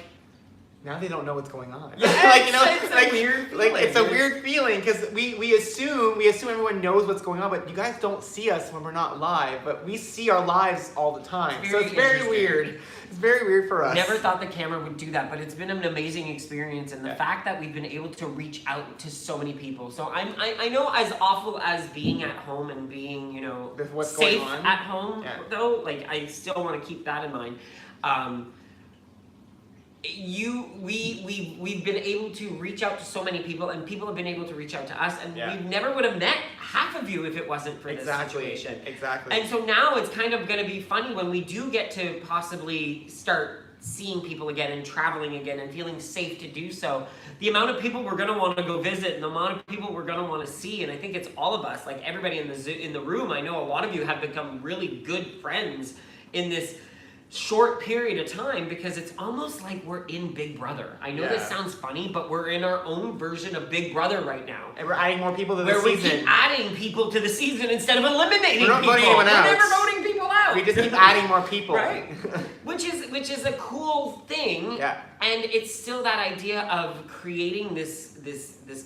Speaker 2: now they don't know what's going on.
Speaker 1: Yes,
Speaker 2: like, you know,
Speaker 1: it's
Speaker 2: like,
Speaker 1: a weird feeling.
Speaker 2: Like, it's a weird feeling because we assume everyone knows what's going on, but you guys don't see us when we're not live, but we see our lives all the time. So it's very weird. It's very weird for us.
Speaker 1: Never thought the camera would do that, but it's been an amazing experience, and the fact that we've been able to reach out to so many people. So I know, as awful as being at home and being, you know,
Speaker 2: what's
Speaker 1: safe
Speaker 2: going on
Speaker 1: at home, though, like I still want to keep that in mind. We've been able to reach out to so many people, and people have been able to reach out to us, and we never would have met half of you if it wasn't for this situation.
Speaker 2: Exactly.
Speaker 1: And so now it's kind of going to be funny when we do get to possibly start seeing people again and traveling again and feeling safe to do so. The amount of people we're going to want to go visit, and the amount of people we're going to want to see, and I think it's all of us, like everybody in the room. I know a lot of you have become really good friends in this short period of time, because it's almost like we're in Big Brother. I know this sounds funny, but we're in our own version of Big Brother right now.
Speaker 2: And we're adding more people to the
Speaker 1: season. Where we keep adding people to the season instead of eliminating people.
Speaker 2: We're not voting anyone out.
Speaker 1: We're never voting people out.
Speaker 2: We just keep adding more people.
Speaker 1: Right. Which is a cool thing.
Speaker 2: Yeah.
Speaker 1: And it's still that idea of creating this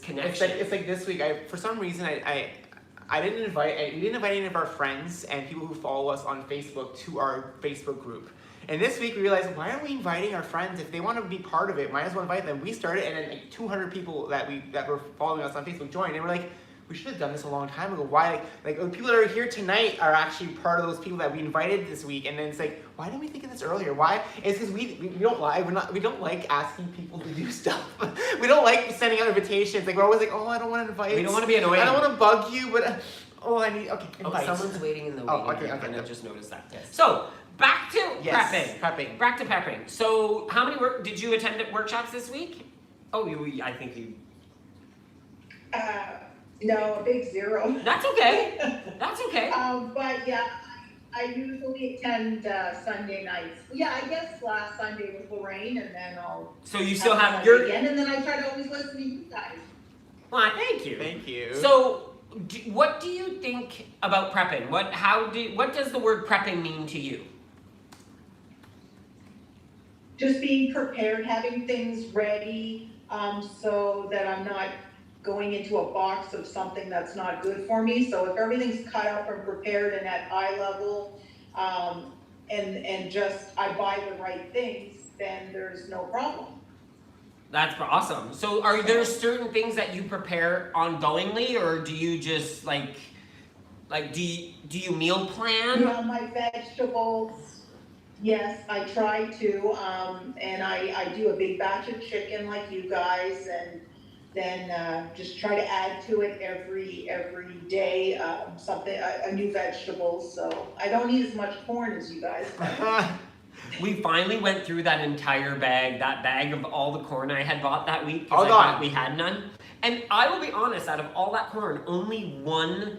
Speaker 1: connection.
Speaker 2: It's like this week, for some reason, we didn't invite any of our friends and people who follow us on Facebook to our Facebook group. And this week we realized, why aren't we inviting our friends? If they want to be part of it, might as well invite them. We started, and then like 200 people that were following us on Facebook joined, and we're like, we should have done this a long time ago. Why? Like the people that are here tonight are actually part of those people that we invited this week. And then it's like, why didn't we think of this earlier? Why? It's because we don't lie. We don't like asking people to do stuff. We don't like sending out invitations. Like we're always like, oh, I don't want to invite.
Speaker 1: We don't want to be annoying.
Speaker 2: I don't want to bug you, but Oh, I need, okay,
Speaker 1: Oh,
Speaker 2: invite.
Speaker 1: someone's waiting in the
Speaker 2: Oh,
Speaker 1: waiting
Speaker 2: okay,
Speaker 1: room,
Speaker 2: okay,
Speaker 1: and I
Speaker 2: okay.
Speaker 1: just noticed that.
Speaker 2: Yes.
Speaker 1: So, back to
Speaker 2: Yes,
Speaker 1: prepping.
Speaker 2: prepping.
Speaker 1: Back to prepping. So, how many did you attend workshops this week? Oh, I think you.
Speaker 5: No, a big 0.
Speaker 1: That's okay. That's okay.
Speaker 5: But yeah, I usually attend Sunday nights. Yeah, I guess last Sunday was Lorraine, and then I'll.
Speaker 1: So you still
Speaker 5: have
Speaker 1: have
Speaker 5: Sunday
Speaker 1: your.
Speaker 5: again, and then I try to always listen to you guys.
Speaker 1: Well, thank you.
Speaker 2: Thank you.
Speaker 1: So, what do you think about prepping? What does the word prepping mean to you?
Speaker 5: Just being prepared, having things ready, so that I'm not going into a box of something that's not good for me. So if everything's cut up and prepared and at eye level, and just I buy the right things, then there's no problem.
Speaker 1: That's awesome. So are there certain things that you prepare ongoingly, or do you just like do you meal plan?
Speaker 5: Yeah, my vegetables, yes, I try to, and I do a big batch of chicken like you guys, and then just try to add to it every day, something, a new vegetable, so I don't eat as much corn as you guys.
Speaker 1: We finally went through that entire bag, that bag of all the corn I had bought that week,
Speaker 2: All
Speaker 1: because I
Speaker 2: gone.
Speaker 1: thought we had none. And I will be honest, out of all that corn, only one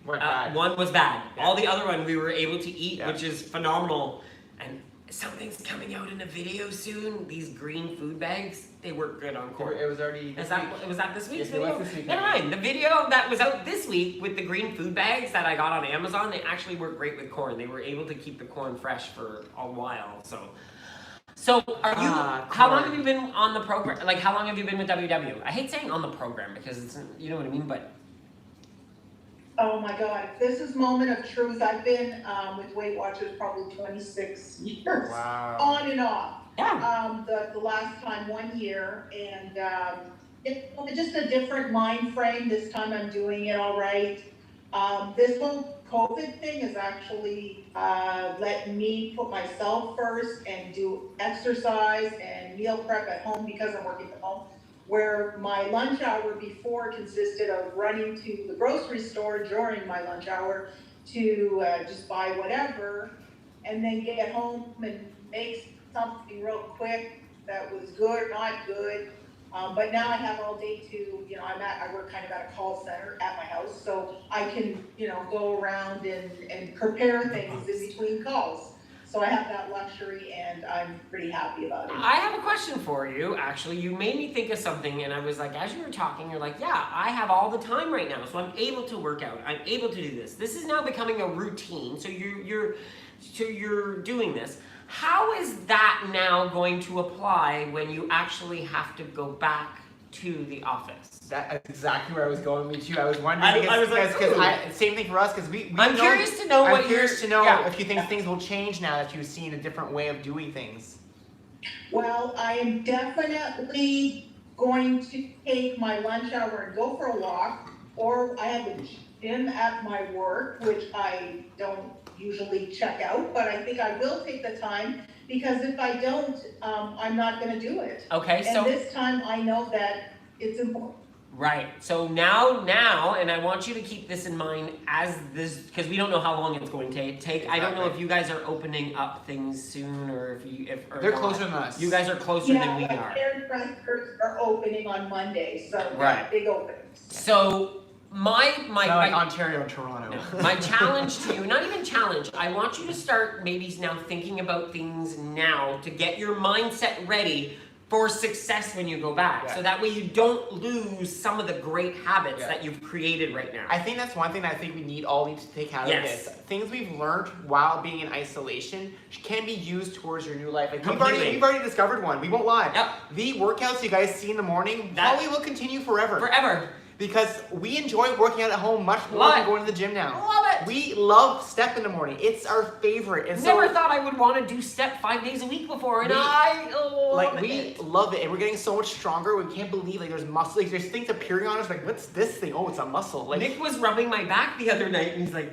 Speaker 1: was bad.
Speaker 2: Yeah.
Speaker 1: All the other one we were able to eat,
Speaker 2: Yeah.
Speaker 1: which is phenomenal. And something's coming out in a video soon. These green food bags, they work good on corn.
Speaker 2: It was already.
Speaker 1: Was that this week's
Speaker 2: Yes, it was
Speaker 1: video?
Speaker 2: this week.
Speaker 1: Never mind. The video that was out this week with the green food bags that I got on Amazon, they actually work great with corn. They were able to keep the corn fresh for a while. So are you? How long have you been on the program? Like, how long have you been with WW? I hate saying on the program because it's, you know what I mean, but.
Speaker 5: Oh my God, this is moment of truth. I've been with Weight Watchers probably 26 years.
Speaker 2: Wow.
Speaker 5: On and off.
Speaker 1: Yeah.
Speaker 5: The last time 1 year, and it's just a different mind frame. This time I'm doing it all right. This whole COVID thing has actually let me put myself first and do exercise and meal prep at home because I'm working from home. Where my lunch hour before consisted of running to the grocery store during my lunch hour to just buy whatever, and then get home and make something real quick that was good, not good. But now I have all day to, I work kind of at a call center at my house, so I can, go around and prepare things in between calls. So I have that luxury, and I'm pretty happy about it.
Speaker 1: I have a question for you, actually. You made me think of something, and I was like, as you were talking, you're like, yeah, I have all the time right now, so I'm able to work out. I'm able to do this. This is now becoming a routine, so you're doing this. How is that now going to apply when you actually have to go back to the office?
Speaker 2: That's exactly where I was going. Me too. I was wondering.
Speaker 1: I was like,
Speaker 2: because same thing for us. Because
Speaker 1: I'm curious to know what
Speaker 2: I'm curious to know
Speaker 1: yeah.
Speaker 2: if you think things will change now that you've seen a different way of doing things.
Speaker 5: Well, I am definitely going to take my lunch hour and go for a walk, or I have a gym at my work, which I don't usually check out, but I think I will take the time, because if I don't, I'm not gonna do it.
Speaker 1: Okay, so.
Speaker 5: And this time I know that it's important.
Speaker 1: Right. So now, and I want you to keep this in mind as this, because we don't know how long it's going to take.
Speaker 2: Exactly.
Speaker 1: I don't know if you guys are opening up things soon, or or
Speaker 2: They're
Speaker 1: not.
Speaker 2: closer than us.
Speaker 1: You guys are closer than we
Speaker 5: Yeah,
Speaker 1: are.
Speaker 5: their dressers are opening on Monday, so
Speaker 1: Right.
Speaker 5: big openings.
Speaker 1: So my
Speaker 2: It's not like Ontario and Toronto.
Speaker 1: no, my challenge to you, not even challenge, I want you to start maybe now thinking about things now to get your mindset ready for success when you go back.
Speaker 2: Yeah.
Speaker 1: So that way you don't lose some of the great habits
Speaker 2: Yeah.
Speaker 1: that you've created right now.
Speaker 2: I think that's one thing that I think we need to take out
Speaker 1: Yes.
Speaker 2: of this. Things we've learned while being in isolation can be used towards your new life. Like we've
Speaker 1: Completely.
Speaker 2: already discovered one. We won't lie.
Speaker 1: Yep.
Speaker 2: The workouts you guys see in the morning probably will continue forever.
Speaker 1: Forever.
Speaker 2: Because we enjoy working out at home much more
Speaker 1: Love
Speaker 2: than
Speaker 1: it.
Speaker 2: going to the gym now.
Speaker 1: Love it.
Speaker 2: We love step in the morning. It's our favorite. And
Speaker 1: Never
Speaker 2: so,
Speaker 1: thought I would want to do step 5 days a week before, and
Speaker 2: We-
Speaker 1: I love
Speaker 2: we
Speaker 1: it.
Speaker 2: love it, and we're getting so much stronger. We can't believe there's muscle. Like, there's things appearing on us. Like, what's this thing? Oh, it's a muscle. Like,
Speaker 1: Nick was rubbing my back the other night, and he's like,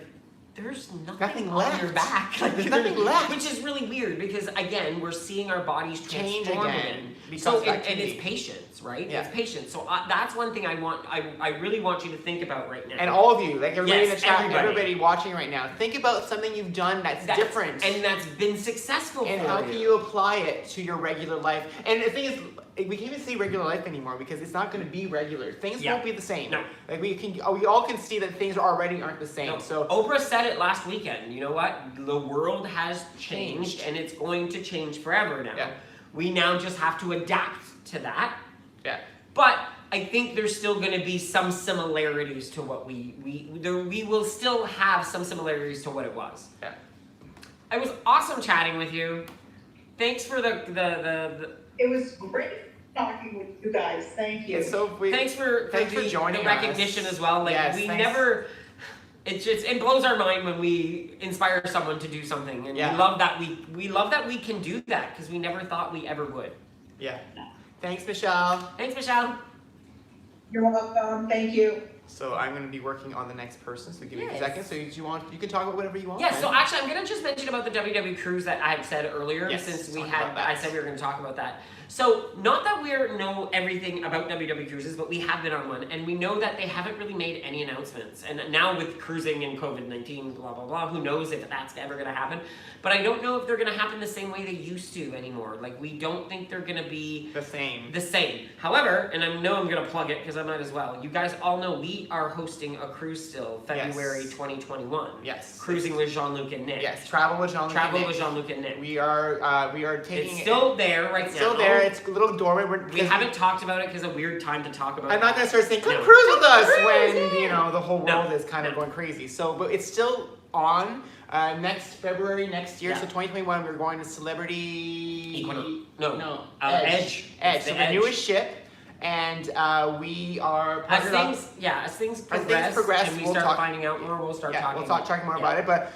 Speaker 1: there's
Speaker 2: Nothing
Speaker 1: on
Speaker 2: left.
Speaker 1: your back.
Speaker 2: There's nothing left.
Speaker 1: Which is really weird because again, we're seeing our bodies
Speaker 2: Change
Speaker 1: transform
Speaker 2: again. because
Speaker 1: So
Speaker 2: of
Speaker 1: and
Speaker 2: activity.
Speaker 1: it's patience, right?
Speaker 2: Yeah.
Speaker 1: It's patience. So that's one thing I really want you to think about right now.
Speaker 2: And all of you, like everybody in
Speaker 1: Yes,
Speaker 2: the chat,
Speaker 1: everybody.
Speaker 2: everybody watching right now, think about something you've done that's different.
Speaker 1: and that's been successful
Speaker 2: And
Speaker 1: for
Speaker 2: how
Speaker 1: you.
Speaker 2: can you apply it to your regular life? And the thing is, we can't even say regular life anymore because it's not going to be regular. Things
Speaker 1: Yeah.
Speaker 2: won't be the same.
Speaker 1: No.
Speaker 2: Like we all can see that things already aren't the same.
Speaker 1: No.
Speaker 2: So
Speaker 1: Oprah said it last weekend. You know what? The world has changed, and it's going to change forever now.
Speaker 2: Yeah.
Speaker 1: We now just have to adapt to that.
Speaker 2: yeah,
Speaker 1: But I think there's still going to be some similarities to what we will still have some similarities to what it was.
Speaker 2: yeah.
Speaker 1: It was awesome chatting with you. Thanks for the
Speaker 5: It was great talking with you guys, thank you.
Speaker 2: It's so
Speaker 1: thanks for
Speaker 2: joining
Speaker 1: the recognition
Speaker 2: us.
Speaker 1: as well. Like
Speaker 2: Yes,
Speaker 1: we
Speaker 2: thanks.
Speaker 1: never. It blows our mind when we inspire someone to do something, and
Speaker 2: Yeah.
Speaker 1: we love that we can do that because we never thought we ever would.
Speaker 2: Yeah. Thanks, Michelle.
Speaker 1: Thanks, Michelle.
Speaker 5: You're welcome, thank you.
Speaker 2: So I'm going to be working on the next person. So give me a
Speaker 1: Yes.
Speaker 2: second. So you can talk about whatever you want.
Speaker 1: Yeah,
Speaker 2: man.
Speaker 1: so actually, I'm gonna just mention about the WW cruise that I had said earlier,
Speaker 2: Yes,
Speaker 1: since we
Speaker 2: talk
Speaker 1: had,
Speaker 2: about that.
Speaker 1: I said we were gonna talk about that. So, not that we know everything about WW cruises, but we have been on one, and we know that they haven't really made any announcements. And now with cruising and COVID-19, blah blah blah, who knows if that's ever gonna happen? But I don't know if they're gonna happen the same way they used to anymore. Like we don't think they're gonna be
Speaker 2: the same.
Speaker 1: the same. However, and I know I'm gonna plug it because I might as well. You guys all know we are hosting a cruise still, February 2021.
Speaker 2: Yes.
Speaker 1: Cruising with Jean-Luc and Nick.
Speaker 2: Yes. Travel with Jean-Luc.
Speaker 1: Travel
Speaker 2: and
Speaker 1: with
Speaker 2: Nick.
Speaker 1: Jean-Luc and Nick.
Speaker 2: We are taking.
Speaker 1: It's still there right
Speaker 2: It's
Speaker 1: now.
Speaker 2: still there. It's a little dormant.
Speaker 1: We haven't talked about it because it's a weird time to talk about
Speaker 2: I'm not gonna
Speaker 1: that.
Speaker 2: start saying come
Speaker 1: No.
Speaker 2: cruise with us
Speaker 1: Come
Speaker 2: when
Speaker 1: cruise, yeah.
Speaker 2: the whole
Speaker 1: No.
Speaker 2: world is kind of
Speaker 1: No.
Speaker 2: going crazy. So, but it's still on next February next year.
Speaker 1: Yeah.
Speaker 2: So 2021, we're going to Celebrity.
Speaker 1: Equinox. No.
Speaker 2: No.
Speaker 1: Edge.
Speaker 2: Edge.
Speaker 1: It's
Speaker 2: So
Speaker 1: the
Speaker 2: the
Speaker 1: Edge.
Speaker 2: newest ship, and we are
Speaker 1: As
Speaker 2: partnered up-
Speaker 1: things
Speaker 2: things
Speaker 1: progress,
Speaker 2: progress,
Speaker 1: and we
Speaker 2: we'll
Speaker 1: start
Speaker 2: talk-
Speaker 1: finding out more, we'll start
Speaker 2: Yeah,
Speaker 1: talking.
Speaker 2: we'll talk more
Speaker 1: Yeah.
Speaker 2: about it, but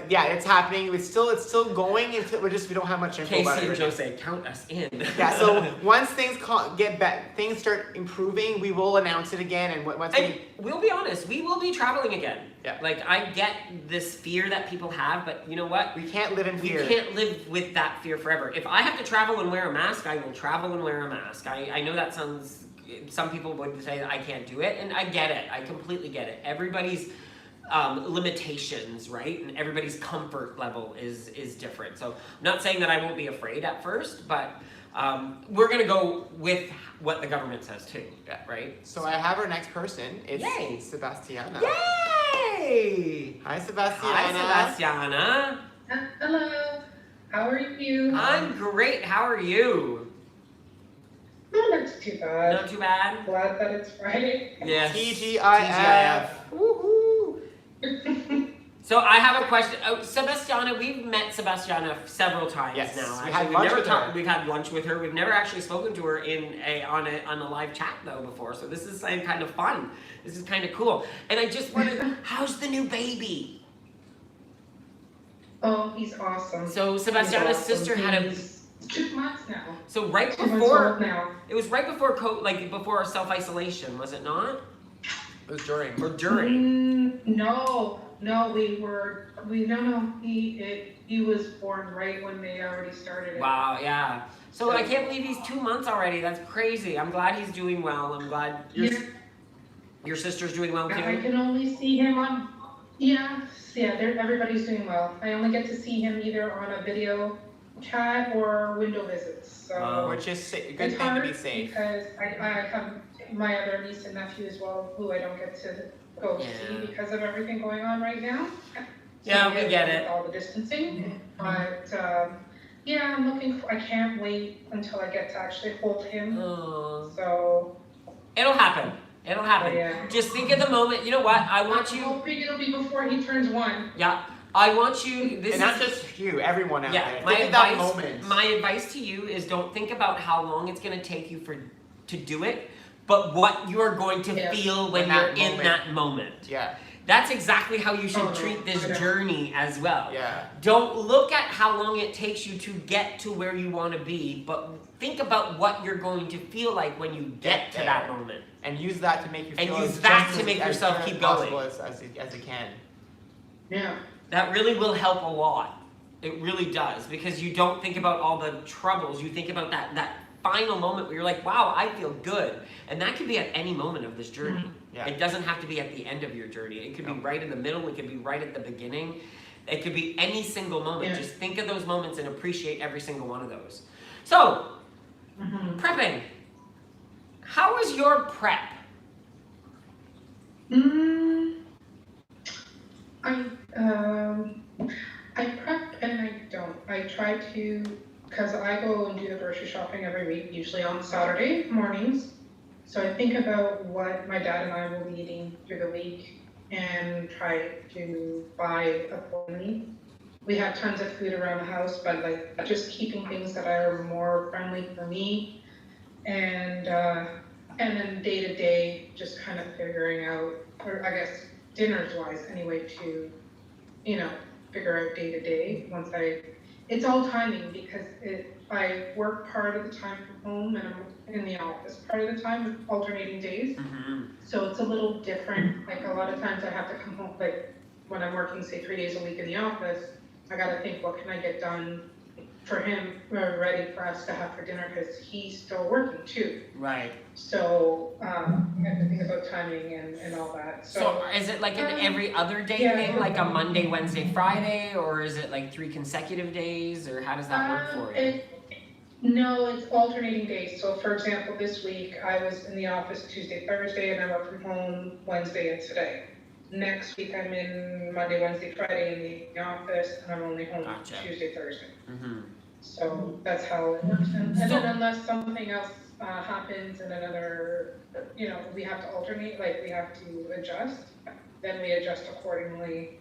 Speaker 2: yeah, it's happening. It's still going until we don't have much info about
Speaker 1: Casey
Speaker 2: it.
Speaker 1: and
Speaker 2: right now.
Speaker 1: Jose, count us in.
Speaker 2: Yeah, so once things get back, things start improving, we will announce it again, and once
Speaker 1: And we'll be honest, we will be traveling again.
Speaker 2: Yeah.
Speaker 1: Like I get this fear that people have, but you know what?
Speaker 2: we can't live in
Speaker 1: We
Speaker 2: fear.
Speaker 1: can't live with that fear forever. If I have to travel and wear a mask, I will travel and wear a mask. I know that sounds, some people would say that I can't do it, and I get it. I completely get it. Everybody's limitations, right? And everybody's comfort level is different. So I'm not saying that I won't be afraid at first, but we're gonna go with what the government says too, right?
Speaker 2: So I have our next person. It's
Speaker 1: Yay.
Speaker 2: Sebastiana.
Speaker 1: Yay!
Speaker 2: Hi, Sebastiana.
Speaker 1: Hi, Sebastiana.
Speaker 6: Hello, how are you?
Speaker 1: I'm great. How are you?
Speaker 6: Not too bad.
Speaker 1: Not too bad.
Speaker 6: Glad that it's Friday.
Speaker 1: Yes.
Speaker 2: TGIF.
Speaker 1: Woohoo! So I have a question. Oh, Sebastiana, we've met Sebastiana several times
Speaker 2: Yes,
Speaker 1: now.
Speaker 2: we
Speaker 1: Actually,
Speaker 2: had
Speaker 1: we've
Speaker 2: lunch
Speaker 1: never
Speaker 2: with her.
Speaker 1: We've had lunch with her. We've never actually spoken to her on a live chat though before. So this is kind of fun. This is kind of cool. And I just wanted, how's the new baby?
Speaker 6: Oh, he's awesome.
Speaker 1: So
Speaker 6: He's
Speaker 1: Sebastiana's
Speaker 6: awesome.
Speaker 1: sister had a.
Speaker 6: He's 2 months now.
Speaker 1: So right
Speaker 6: 2 months
Speaker 1: before,
Speaker 6: old now.
Speaker 1: it was right before before self-isolation, was it not?
Speaker 2: It was during.
Speaker 1: Or during?
Speaker 6: No, he was born right when they already started it.
Speaker 1: Wow, yeah. So I can't believe he's 2 months already. That's crazy. I'm glad he's doing well. I'm glad your sister's doing well
Speaker 6: I
Speaker 1: too.
Speaker 6: can only see him on, everybody's doing well. I only get to see him either on a video chat or window visits, so.
Speaker 2: Which is a good
Speaker 6: It's
Speaker 2: thing to
Speaker 6: hard
Speaker 2: be safe.
Speaker 6: because I have my other niece and nephew as well, who I don't get to go
Speaker 1: Yeah.
Speaker 6: see because of everything going on right now.
Speaker 1: Yeah, we get
Speaker 6: with
Speaker 1: it.
Speaker 6: all the distancing, but I can't wait until I get to actually hold him,
Speaker 1: Oh.
Speaker 6: so.
Speaker 1: It'll happen. It'll happen.
Speaker 6: Yeah.
Speaker 1: Just think of the moment. You know what? I want
Speaker 6: I'm
Speaker 1: you.
Speaker 6: hoping it'll be before he turns 1.
Speaker 1: Yeah. I want you. This
Speaker 2: And not
Speaker 1: is.
Speaker 2: just you, everyone out
Speaker 1: Yeah.
Speaker 2: there.
Speaker 1: My
Speaker 2: Think of that
Speaker 1: advice.
Speaker 2: moment.
Speaker 1: My advice to you is don't think about how long it's going to take you to do it, but what you are going to
Speaker 6: Yeah.
Speaker 1: feel when
Speaker 2: In
Speaker 1: you're
Speaker 2: that
Speaker 1: in
Speaker 2: moment.
Speaker 1: that moment.
Speaker 2: Yeah,
Speaker 1: That's exactly how you should
Speaker 6: Oh,
Speaker 1: treat this
Speaker 6: okay.
Speaker 1: journey as well.
Speaker 2: yeah.
Speaker 1: Don't look at how long it takes you to get to where you want to be, but think about what you're going to feel like when you get to
Speaker 2: there.
Speaker 1: that moment.
Speaker 2: And use that to make you
Speaker 1: And
Speaker 2: feel
Speaker 1: use
Speaker 2: as
Speaker 1: that
Speaker 2: just
Speaker 1: to
Speaker 2: as-
Speaker 1: make
Speaker 2: as
Speaker 1: yourself
Speaker 2: good
Speaker 1: keep
Speaker 2: as possible
Speaker 1: going.
Speaker 2: as you can.
Speaker 6: Yeah.
Speaker 1: That really will help a lot. It really does, because you don't think about all the troubles. You think about that final moment where you're like, wow, I feel good. And that could be at any moment of this journey.
Speaker 2: Yeah.
Speaker 1: It doesn't have to be at the end of your journey. It could be right in the middle. It could be right at the beginning. It could be any single moment.
Speaker 6: Yeah.
Speaker 1: Just think of those moments and appreciate every single one of those. So, prepping. How was your prep?
Speaker 6: I prep and I don't. I try to, because I go and do the grocery shopping every week, usually on Saturday mornings. So I think about what my dad and I will be eating through the week and try to buy accordingly. We have tons of food around the house, but like just keeping things that are more friendly for me, and then day to day, just kind of figuring out, or I guess dinners wise anyway, to, you know, figure out day to day. It's all timing, because I work part of the time from home and I'm in the office part of the time, alternating days. So it's a little different. Like a lot of times I have to come home, like when I'm working say 3 days a week in the office, I gotta think, what can I get done for him, or ready for us to have for dinner, because he's still working too.
Speaker 1: Right.
Speaker 6: So I have to think about timing and all that.
Speaker 1: So is it like an every other day thing, like a Monday, Wednesday, Friday, or is it like 3 consecutive days, or how does that work for you?
Speaker 6: No, it's alternating days. So for example, this week I was in the office Tuesday, Thursday, and I work from home Wednesday and today. Next week I'm in Monday, Wednesday, Friday in the office, and I'm only home Tuesday, Thursday. So that's how it works. And then unless something else happens in another, you know, we have to alternate, like we have to adjust, then we adjust accordingly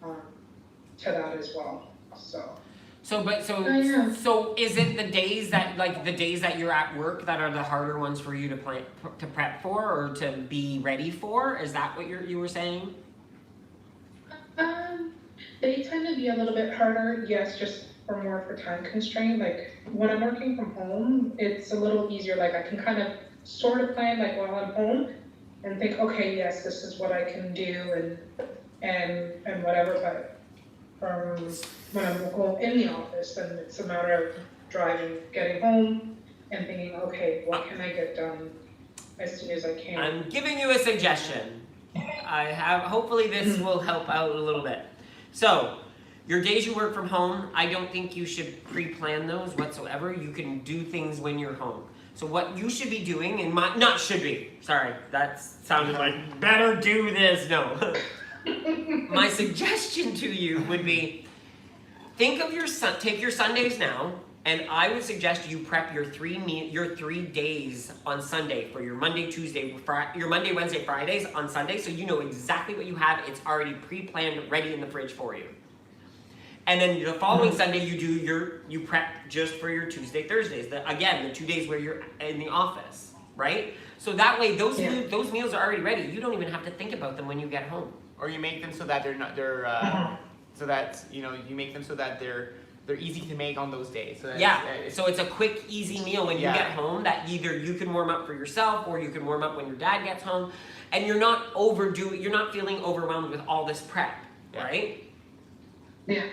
Speaker 6: to that as well. So is it the days that you're at work that are the harder ones for you to prep for, or to be ready for? Is that what you were saying? They tend to be a little bit harder, yes, just for time constraint. Like when I'm working from home, it's a little easier. Like I can kind of sort of plan like while I'm home and think, okay, yes, this is what I can do and whatever. But from when I'm home in the office, then it's a matter of driving, getting home, and thinking, okay, what can I get done as soon as I can?
Speaker 1: I'm giving you a suggestion. Hopefully this will help out a little bit. So, your days you work from home, I don't think you should pre-plan those whatsoever. You can do things when you're home. So what you should be doing, that sounded like, better do this, no. My suggestion to you would be, take your Sundays now, and I would suggest you prep your 3 days on Sunday for your Monday, Wednesday, Fridays on Sunday, so you know exactly what you have. It's already pre-planned, ready in the fridge for you. And then the following Sunday you prep just for your Tuesday, Thursdays. The 2 days where you're in the office, right? So that way those meals are already ready. You don't even have to think about them when you get home.
Speaker 2: Or you make them so that you make them so that they're easy to make on those days. So
Speaker 1: so it's a quick, easy meal when you get home that either you can warm up for yourself or you can warm up when your dad gets home, and you're not feeling overwhelmed with all this prep, right?
Speaker 6: Yeah.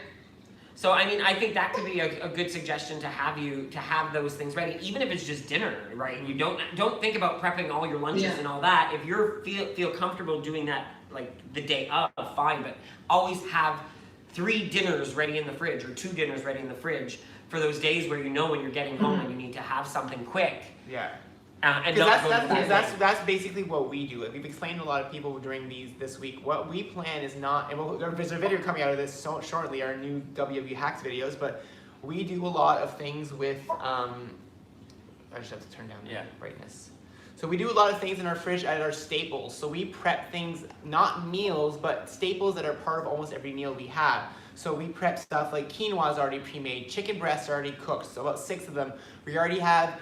Speaker 1: So I mean, I think that could be a good suggestion to have those things ready, even if it's just dinner, right? You don't think about prepping all your lunches and all that. If you feel comfortable doing that like the day of, fine, but always have 3 dinners ready in the fridge or 2 dinners ready in the fridge for those days where you know when you're getting home and you need to have something quick.
Speaker 2: Yeah.
Speaker 1: And
Speaker 2: that's basically what we do. Like we've explained to a lot of people during this week. What we plan is not, and there's a video coming out of this shortly, our new WWE hacks videos. But we do a lot of things with. I just have to turn down the brightness. So we do a lot of things in our fridge at our staples. So we prep things, not meals, but staples that are part of almost every meal we have. So we prep stuff like quinoa is already pre-made, chicken breasts are already cooked, so about 6 of them. We already have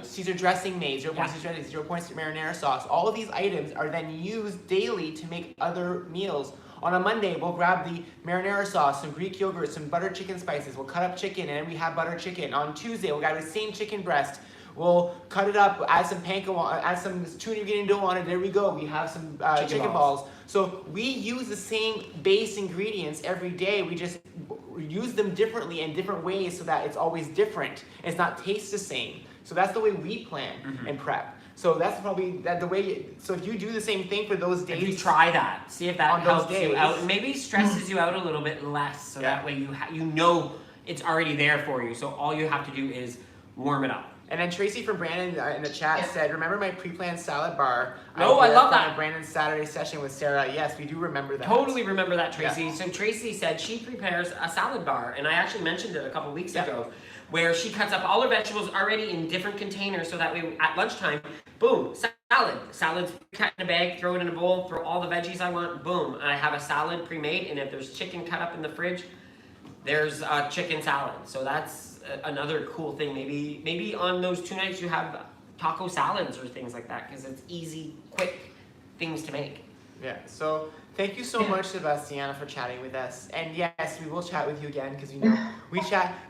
Speaker 2: Caesar dressing made, 0 points Caesar dressing, 0 points marinara sauce. All of these items are then used daily to make other meals. On a Monday, we'll grab the marinara sauce, some Greek yogurt, some butter chicken spices. We'll cut up chicken, and then we have butter chicken. On Tuesday, we'll grab the same chicken breast We'll cut it up, add some panko, add some tuna vegan dough on it. There we go. We have some chicken balls. So we use the same base ingredients every day. We just use them differently in different ways so that it's always different. It's not taste the same. So that's the way we plan and prep. So that's probably the way. So if you do the same thing for those days,
Speaker 1: if you try that, see if that helps you out, and maybe stresses you out a little bit less. So that way you know it's already there for you. So all you have to do is warm it up.
Speaker 2: And then Tracy from Brandon in the chat said, "Remember my pre-planned salad bar?"
Speaker 1: Oh, I love that.
Speaker 2: Brandon's Saturday session with Sarah. Yes, we do remember that.
Speaker 1: Totally remember that, Tracy. So Tracy said she prepares a salad bar, and I actually mentioned it a couple weeks ago, where she cuts up all her vegetables already in different containers, so that way at lunchtime, boom, salad. Salad's cut in a bag, throw it in a bowl, throw all the veggies I want, boom. I have a salad pre-made, and if there's chicken cut up in the fridge, there's a chicken salad. So that's another cool thing. Maybe on those 2 nights you have taco salads or things like that, because it's easy, quick things to make.
Speaker 2: Yeah, so thank you so much, Sebastiana, for chatting with us. And yes, we will chat with you again, because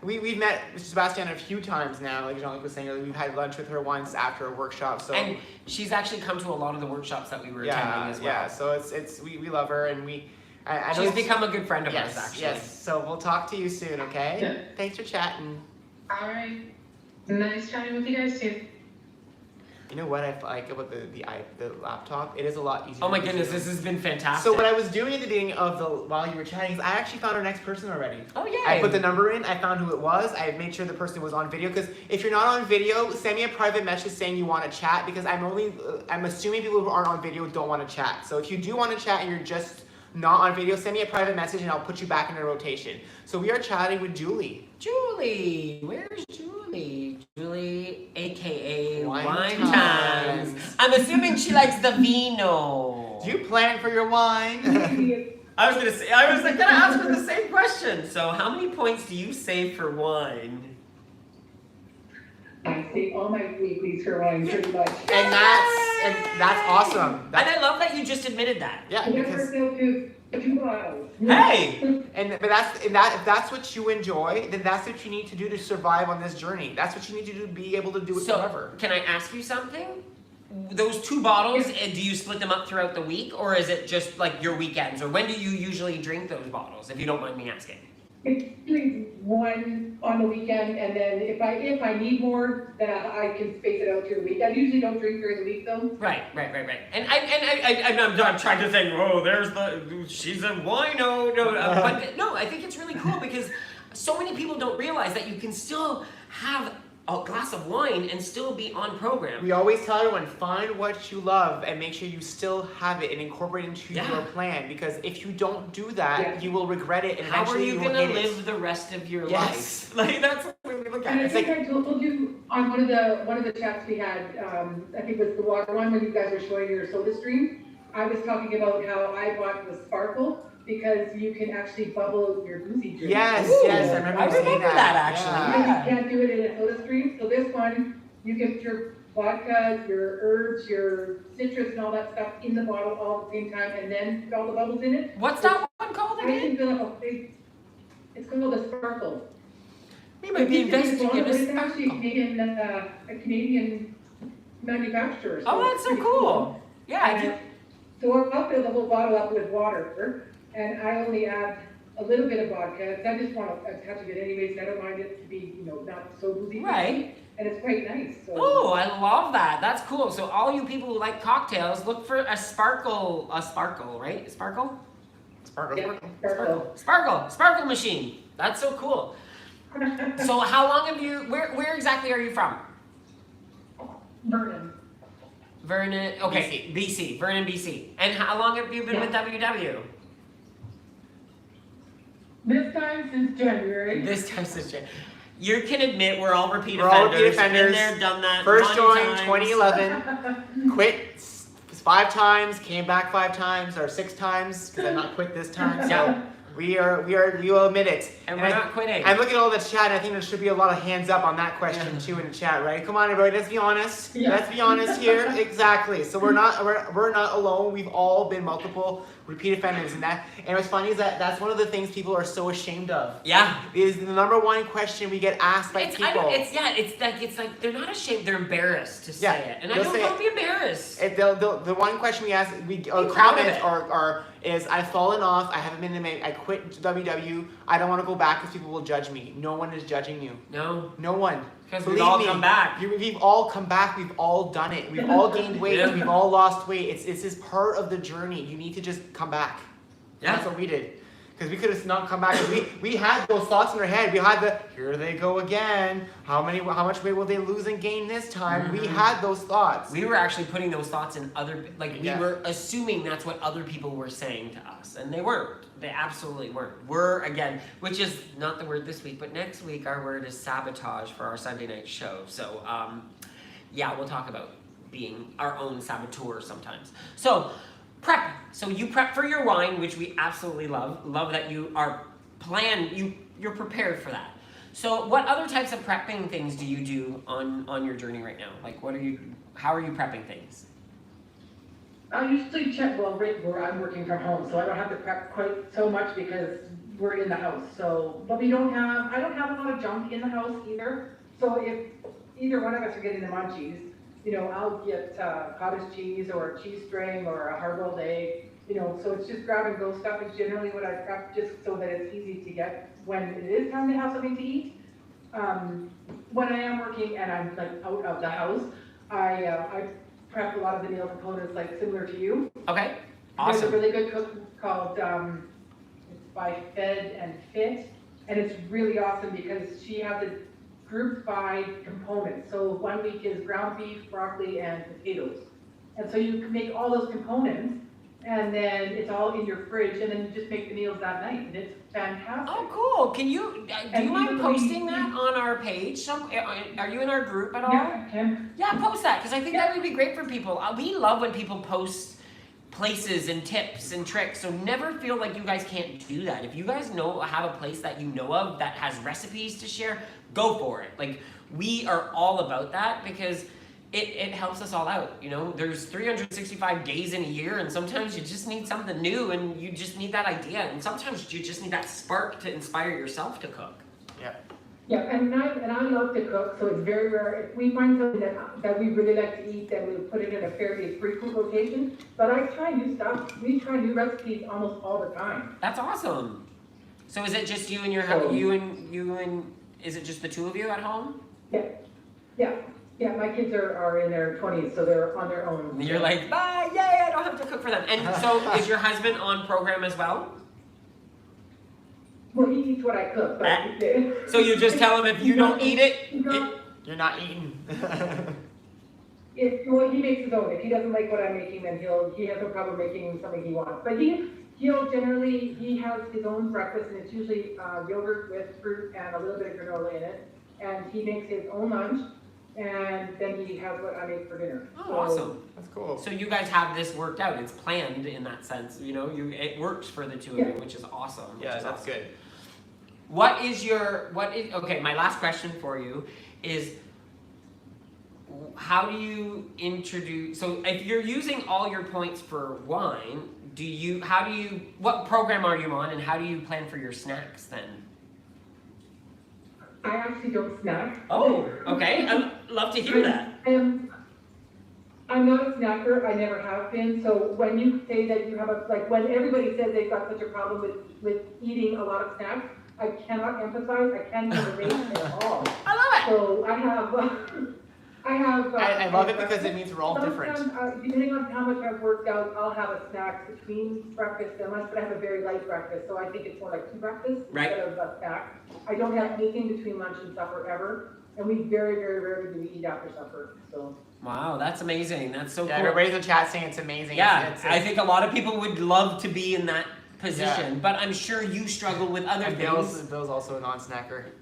Speaker 2: we've met Sebastiana a few times now, like Jean-Luc was saying earlier. We've had lunch with her once after a workshop. So
Speaker 1: and she's actually come to a lot of the workshops that we were attending as well.
Speaker 2: Yeah, so we love her, and
Speaker 1: she's become a good friend of ours, actually.
Speaker 2: Yes, so we'll talk to you soon, okay?
Speaker 6: Yeah.
Speaker 2: Thanks for chatting.
Speaker 6: All right. Nice chatting with you guys too.
Speaker 2: You know what I like about the laptop? It is a lot easier.
Speaker 1: Oh my goodness, this has been fantastic.
Speaker 2: So what I was doing at the beginning of while you were chatting is I actually found our next person already.
Speaker 1: Oh yeah.
Speaker 2: I put the number in, I found who it was, I made sure the person was on video, because if you're not on video, send me a private message saying you want to chat, because I'm assuming people who aren't on video don't want to chat. So if you do want to chat and you're just not on video, send me a private message and I'll put you back in a rotation. So we are chatting with Julie.
Speaker 1: Julie, where's Julie? Julie, aka Wine
Speaker 2: Times.
Speaker 1: I'm assuming she likes the vino.
Speaker 2: Do you plan for your wine?
Speaker 1: I was gonna ask her the same question. So how many points do you save for wine?
Speaker 7: I save all my weeklies for wine pretty much.
Speaker 2: And that's awesome.
Speaker 1: And I love that you just admitted that.
Speaker 2: Yeah,
Speaker 7: I never
Speaker 2: because
Speaker 7: filled two bottles.
Speaker 1: Hey!
Speaker 2: if that's what you enjoy, then that's what you need to do to survive on this journey. That's what you need to do to be able to do it forever.
Speaker 1: Can I ask you something? Those 2 bottles, do you split them up throughout the week, or is it just like your weekends? Or when do you usually drink those bottles, if you don't mind me asking?
Speaker 7: It's usually one on the weekend, and then if I need more, then I can space it out through the week. I usually don't drink during the week though.
Speaker 1: Right. And I'm trying to think. Oh, she's a wino. But no, I think it's really cool, because so many people don't realize that you can still have a glass of wine and still be on program.
Speaker 2: We always tell everyone, find what you love and make sure you still have it and incorporate it into your plan, because if you don't do that, you will regret it, and
Speaker 1: how are
Speaker 2: eventually
Speaker 1: you going to live the rest of your life? Like, that's what we look at.
Speaker 7: And I think I told you on one of the chats we had, I think it was the water one, when you guys were showing your soda stream, I was talking about how I bought the Sparkle, because you can actually bubble your boozy drink.
Speaker 2: Yes, I remember saying that.
Speaker 1: Actually.
Speaker 7: Yeah. You can't do it in a soda stream. So this one, you can put your vodka, your herbs, your citrus, and all that stuff in the bottle all at the same time, and then put all the bubbles in it.
Speaker 1: What's that one called
Speaker 7: I
Speaker 1: again?
Speaker 7: can fill up a big. It's called a Sparkle.
Speaker 1: We might be investing in
Speaker 7: It's
Speaker 1: a
Speaker 7: actually a Canadian manufacturer.
Speaker 1: Oh, that's so cool. Yeah.
Speaker 7: So I'll fill the whole bottle up with water, and I only add a little bit of vodka, because I just want a touch of it anyways, and I don't mind it to be, not so boozy.
Speaker 1: Right.
Speaker 7: And it's quite nice. So.
Speaker 1: Oh, I love that. That's cool. So all you people who like cocktails, look for a sparkle, right? Sparkle?
Speaker 2: Sparkle.
Speaker 7: Yeah,
Speaker 1: Sparkle machine. That's so cool. So how long have you, where exactly are you from? Vernon, okay, BC, Vernon, BC. And how long have you been with WW?
Speaker 7: This time since January.
Speaker 1: You can admit we're all repeat
Speaker 2: We're all
Speaker 1: offenders.
Speaker 2: repeat offenders.
Speaker 1: Been there, done that.
Speaker 2: First joined
Speaker 1: times.
Speaker 2: 2011, quit 5 times, came back 5 times, or 6 times, because I not quit this time. So We will admit it.
Speaker 1: And we're not quitting.
Speaker 2: I'm looking at all the chat, and I think there should be a lot of hands up on that question too in the chat, right? Come on, everybody, let's be honest.
Speaker 7: Yeah.
Speaker 2: Let's be honest here. Exactly. So we're not alone. We've all been multiple repeat offenders, and what's funny is that that's one of the things people are so ashamed of.
Speaker 1: Yeah.
Speaker 2: Is the number one question we get asked by people.
Speaker 1: It's like they're not ashamed. They're embarrassed to say it, and don't be embarrassed.
Speaker 2: The one question we ask, comment or is I've fallen off. I haven't been in I quit WW. I don't want to go back because people will judge me. No one is judging you.
Speaker 1: No.
Speaker 2: No one.
Speaker 1: Because we've all come back.
Speaker 2: We've all come back. We've all done it. We've all gained weight.
Speaker 1: Yeah.
Speaker 2: We've all lost weight. It's just part of the journey. You need to just come back.
Speaker 1: Yeah.
Speaker 2: That's what we did. Because we could have not come back. We had those thoughts in our head. We had here they go again. How much weight will they lose and gain this time? We had those thoughts.
Speaker 1: We were actually putting those thoughts in we were assuming that's what other people were saying to us, and they weren't. They absolutely weren't. Which is not the word this week, but next week our word is sabotage for our Sunday night show. So, we'll talk about being our own saboteur sometimes. So, prep. So you prep for your wine, which we absolutely love. Love that you are you're prepared for that. So what other types of prepping things do you do on your journey right now? Like how are you prepping things?
Speaker 7: I usually check, right where I'm working from home, so I don't have to prep quite so much because we're in the house. So, but I don't have a lot of junk in the house either. So if either one of us are getting the munchies, I'll get cottage cheese or a cheese string or a hard-boiled egg, so it's just grab and go stuff is generally what I prep just so that it's easy to get when it is time to have something to eat. When I am working and I'm out of the house, I prep a lot of the meal components similar to you.
Speaker 1: Okay, awesome.
Speaker 7: There's a really good cook called, it's by Fed and Fit, and it's really awesome because she has it grouped by components. So 1 week is ground beef, broccoli, and potatoes. And so you can make all those components, and then it's all in your fridge, and then you just make the meals that night, and it's fantastic.
Speaker 1: Oh, cool. Can you, do you mind posting that on our page? Are you in our group at all?
Speaker 7: Yeah, I can.
Speaker 1: Yeah, post that, because I think that would be great for people. We love when people post places and tips and tricks, so never feel like you guys can't do that. If you guys have a place that you know of that has recipes to share, go for it. We are all about that because it helps us all out. There's 365 days in a year, and sometimes you just need something new, and you just need that idea, and sometimes you just need that spark to inspire yourself to cook.
Speaker 2: Yeah.
Speaker 7: Yeah, and I love to cook, so it's very rare. If we find something that we really like to eat, then we'll put it in a fairly frequent rotation. But I try new stuff. We try new recipes almost all the time.
Speaker 1: That's awesome. So is it just you and is it just the two of you at home?
Speaker 7: Yeah, my kids are in their 20s, so they're on their own.
Speaker 1: You're like, bye, yay, I don't have to cook for them. And so is your husband on program as well?
Speaker 7: Well, he eats what I cook, but...
Speaker 1: So you just tell him if you don't eat it,
Speaker 2: you're not eating.
Speaker 7: Well, he makes his own. If he doesn't like what I'm making, then he has no problem making something he wants. But he has his own breakfast, and it's usually yogurt with fruit and a little bit of granola in it. And he makes his own lunch, and then he has what I make for dinner.
Speaker 1: Oh, awesome.
Speaker 2: That's cool.
Speaker 1: So you guys have this worked out. It's planned in that sense. It works for the two of you, which is awesome.
Speaker 2: Yeah, that's good.
Speaker 1: Okay, my last question for you is, how do you introduce, so if you're using all your points for wine, what program are you on, and how do you plan for your snacks then?
Speaker 7: I actually don't snack.
Speaker 1: Oh, okay. I'd love to hear that.
Speaker 7: I'm not a snacker. I never have been. So when you say that you have when everybody says they've got such a problem with eating a lot of snacks, I cannot empathize. I can't even relate at all.
Speaker 1: I love it.
Speaker 7: So I
Speaker 2: love it because it means we're all different.
Speaker 7: Depending on how much I've worked out, I'll have a snack between breakfast and lunch, but I have a very light breakfast, so I think it's more like 2 breakfasts instead of a snack. I don't have anything between lunch and supper ever, and we very, very rarely do we eat after supper. So.
Speaker 1: Wow, that's amazing. That's so cool.
Speaker 2: Everybody's in the chat saying it's amazing.
Speaker 1: Yeah, I think a lot of people would love to be in that position, but I'm sure you struggle with other things.
Speaker 2: Bill's also a non-snacker.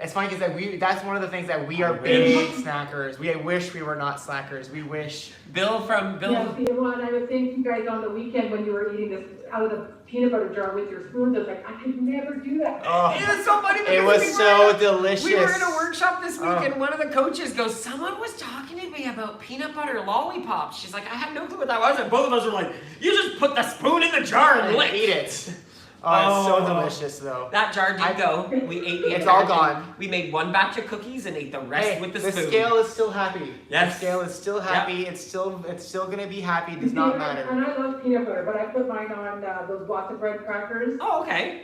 Speaker 2: It's funny because that's one of the things that we are big snackers. We wish we were not slackers. We wish.
Speaker 1: Bill.
Speaker 7: Yeah, and I was saying to you guys on the weekend when you were eating this out of the peanut butter jar with your spoons. I was like, I could never do that.
Speaker 2: Oh,
Speaker 1: It was so funny.
Speaker 2: it was so delicious.
Speaker 1: We were in a workshop this week,
Speaker 2: Oh.
Speaker 1: and one of the coaches goes, "Someone was talking to me about peanut butter lollipops." She's like, "I had no clue what that was," and both of us were like, "You just put the spoon in the jar and lick."
Speaker 2: Eat it. Oh, it's so delicious though.
Speaker 1: That jar did go. We ate the
Speaker 2: It's
Speaker 1: entire
Speaker 2: all
Speaker 1: thing.
Speaker 2: gone.
Speaker 1: We made one batch of cookies and ate the rest
Speaker 2: Hey,
Speaker 1: with the
Speaker 2: the
Speaker 1: spoon.
Speaker 2: scale is still happy.
Speaker 1: Yes.
Speaker 2: The scale is still happy. It's still gonna be happy. It does not matter.
Speaker 7: And I love peanut butter, but I put mine on those blocks of bread crackers.
Speaker 1: Oh, okay.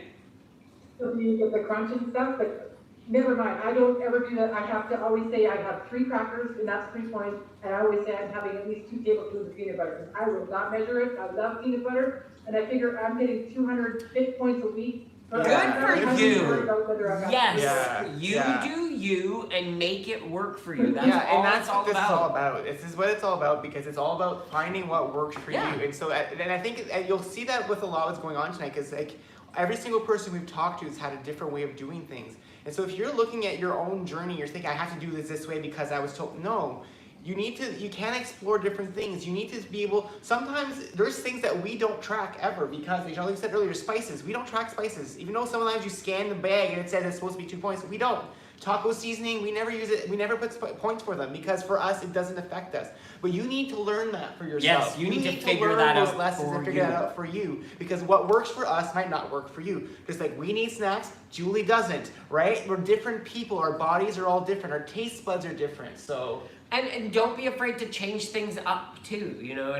Speaker 7: So you get the crunch and stuff, but never mind. I don't ever do that. I have to always say I have 3 crackers, and that's 3 points. And I always say I'm having at least 2 tablespoons of peanut butter. I will not measure it. I love peanut butter, and I figure I'm getting 200 fit points a week. So
Speaker 1: Good
Speaker 7: I'm not
Speaker 1: for
Speaker 7: having to
Speaker 1: you.
Speaker 7: worry about whether I've got-
Speaker 1: Yes.
Speaker 2: Yeah,
Speaker 1: You
Speaker 2: yeah.
Speaker 1: do you and make it work for you. That's
Speaker 2: Yeah,
Speaker 1: all
Speaker 2: and that's
Speaker 1: it's all
Speaker 2: what this
Speaker 1: about.
Speaker 2: is all about. This is what it's all about because it's all about finding what works for
Speaker 1: Yeah.
Speaker 2: you. And so, and I think you'll see that with a lot of what's going on tonight because like every single person we've talked to has had a different way of doing things. And so if you're looking at your own journey, you're thinking, I have to do this way because I was told. No. You can explore different things. You need to be able, sometimes there's things that we don't track ever because, as Jean-Luc said earlier, spices. We don't track spices. Even though sometimes you scan the bag and it says it's supposed to be 2 points, we don't. Taco seasoning, we never use it, we never put points for them because for us it doesn't affect us. But you need to learn that for yourself.
Speaker 1: Yes, you need to figure
Speaker 2: learn
Speaker 1: that
Speaker 2: those
Speaker 1: out
Speaker 2: lessons
Speaker 1: for
Speaker 2: and figure
Speaker 1: you.
Speaker 2: that out for you. Because what works for us might not work for you. Just like we need snacks, Julie doesn't, right? We're different people, our bodies are all different, our taste buds are different, so.
Speaker 1: And don't be afraid to change things up too, you know.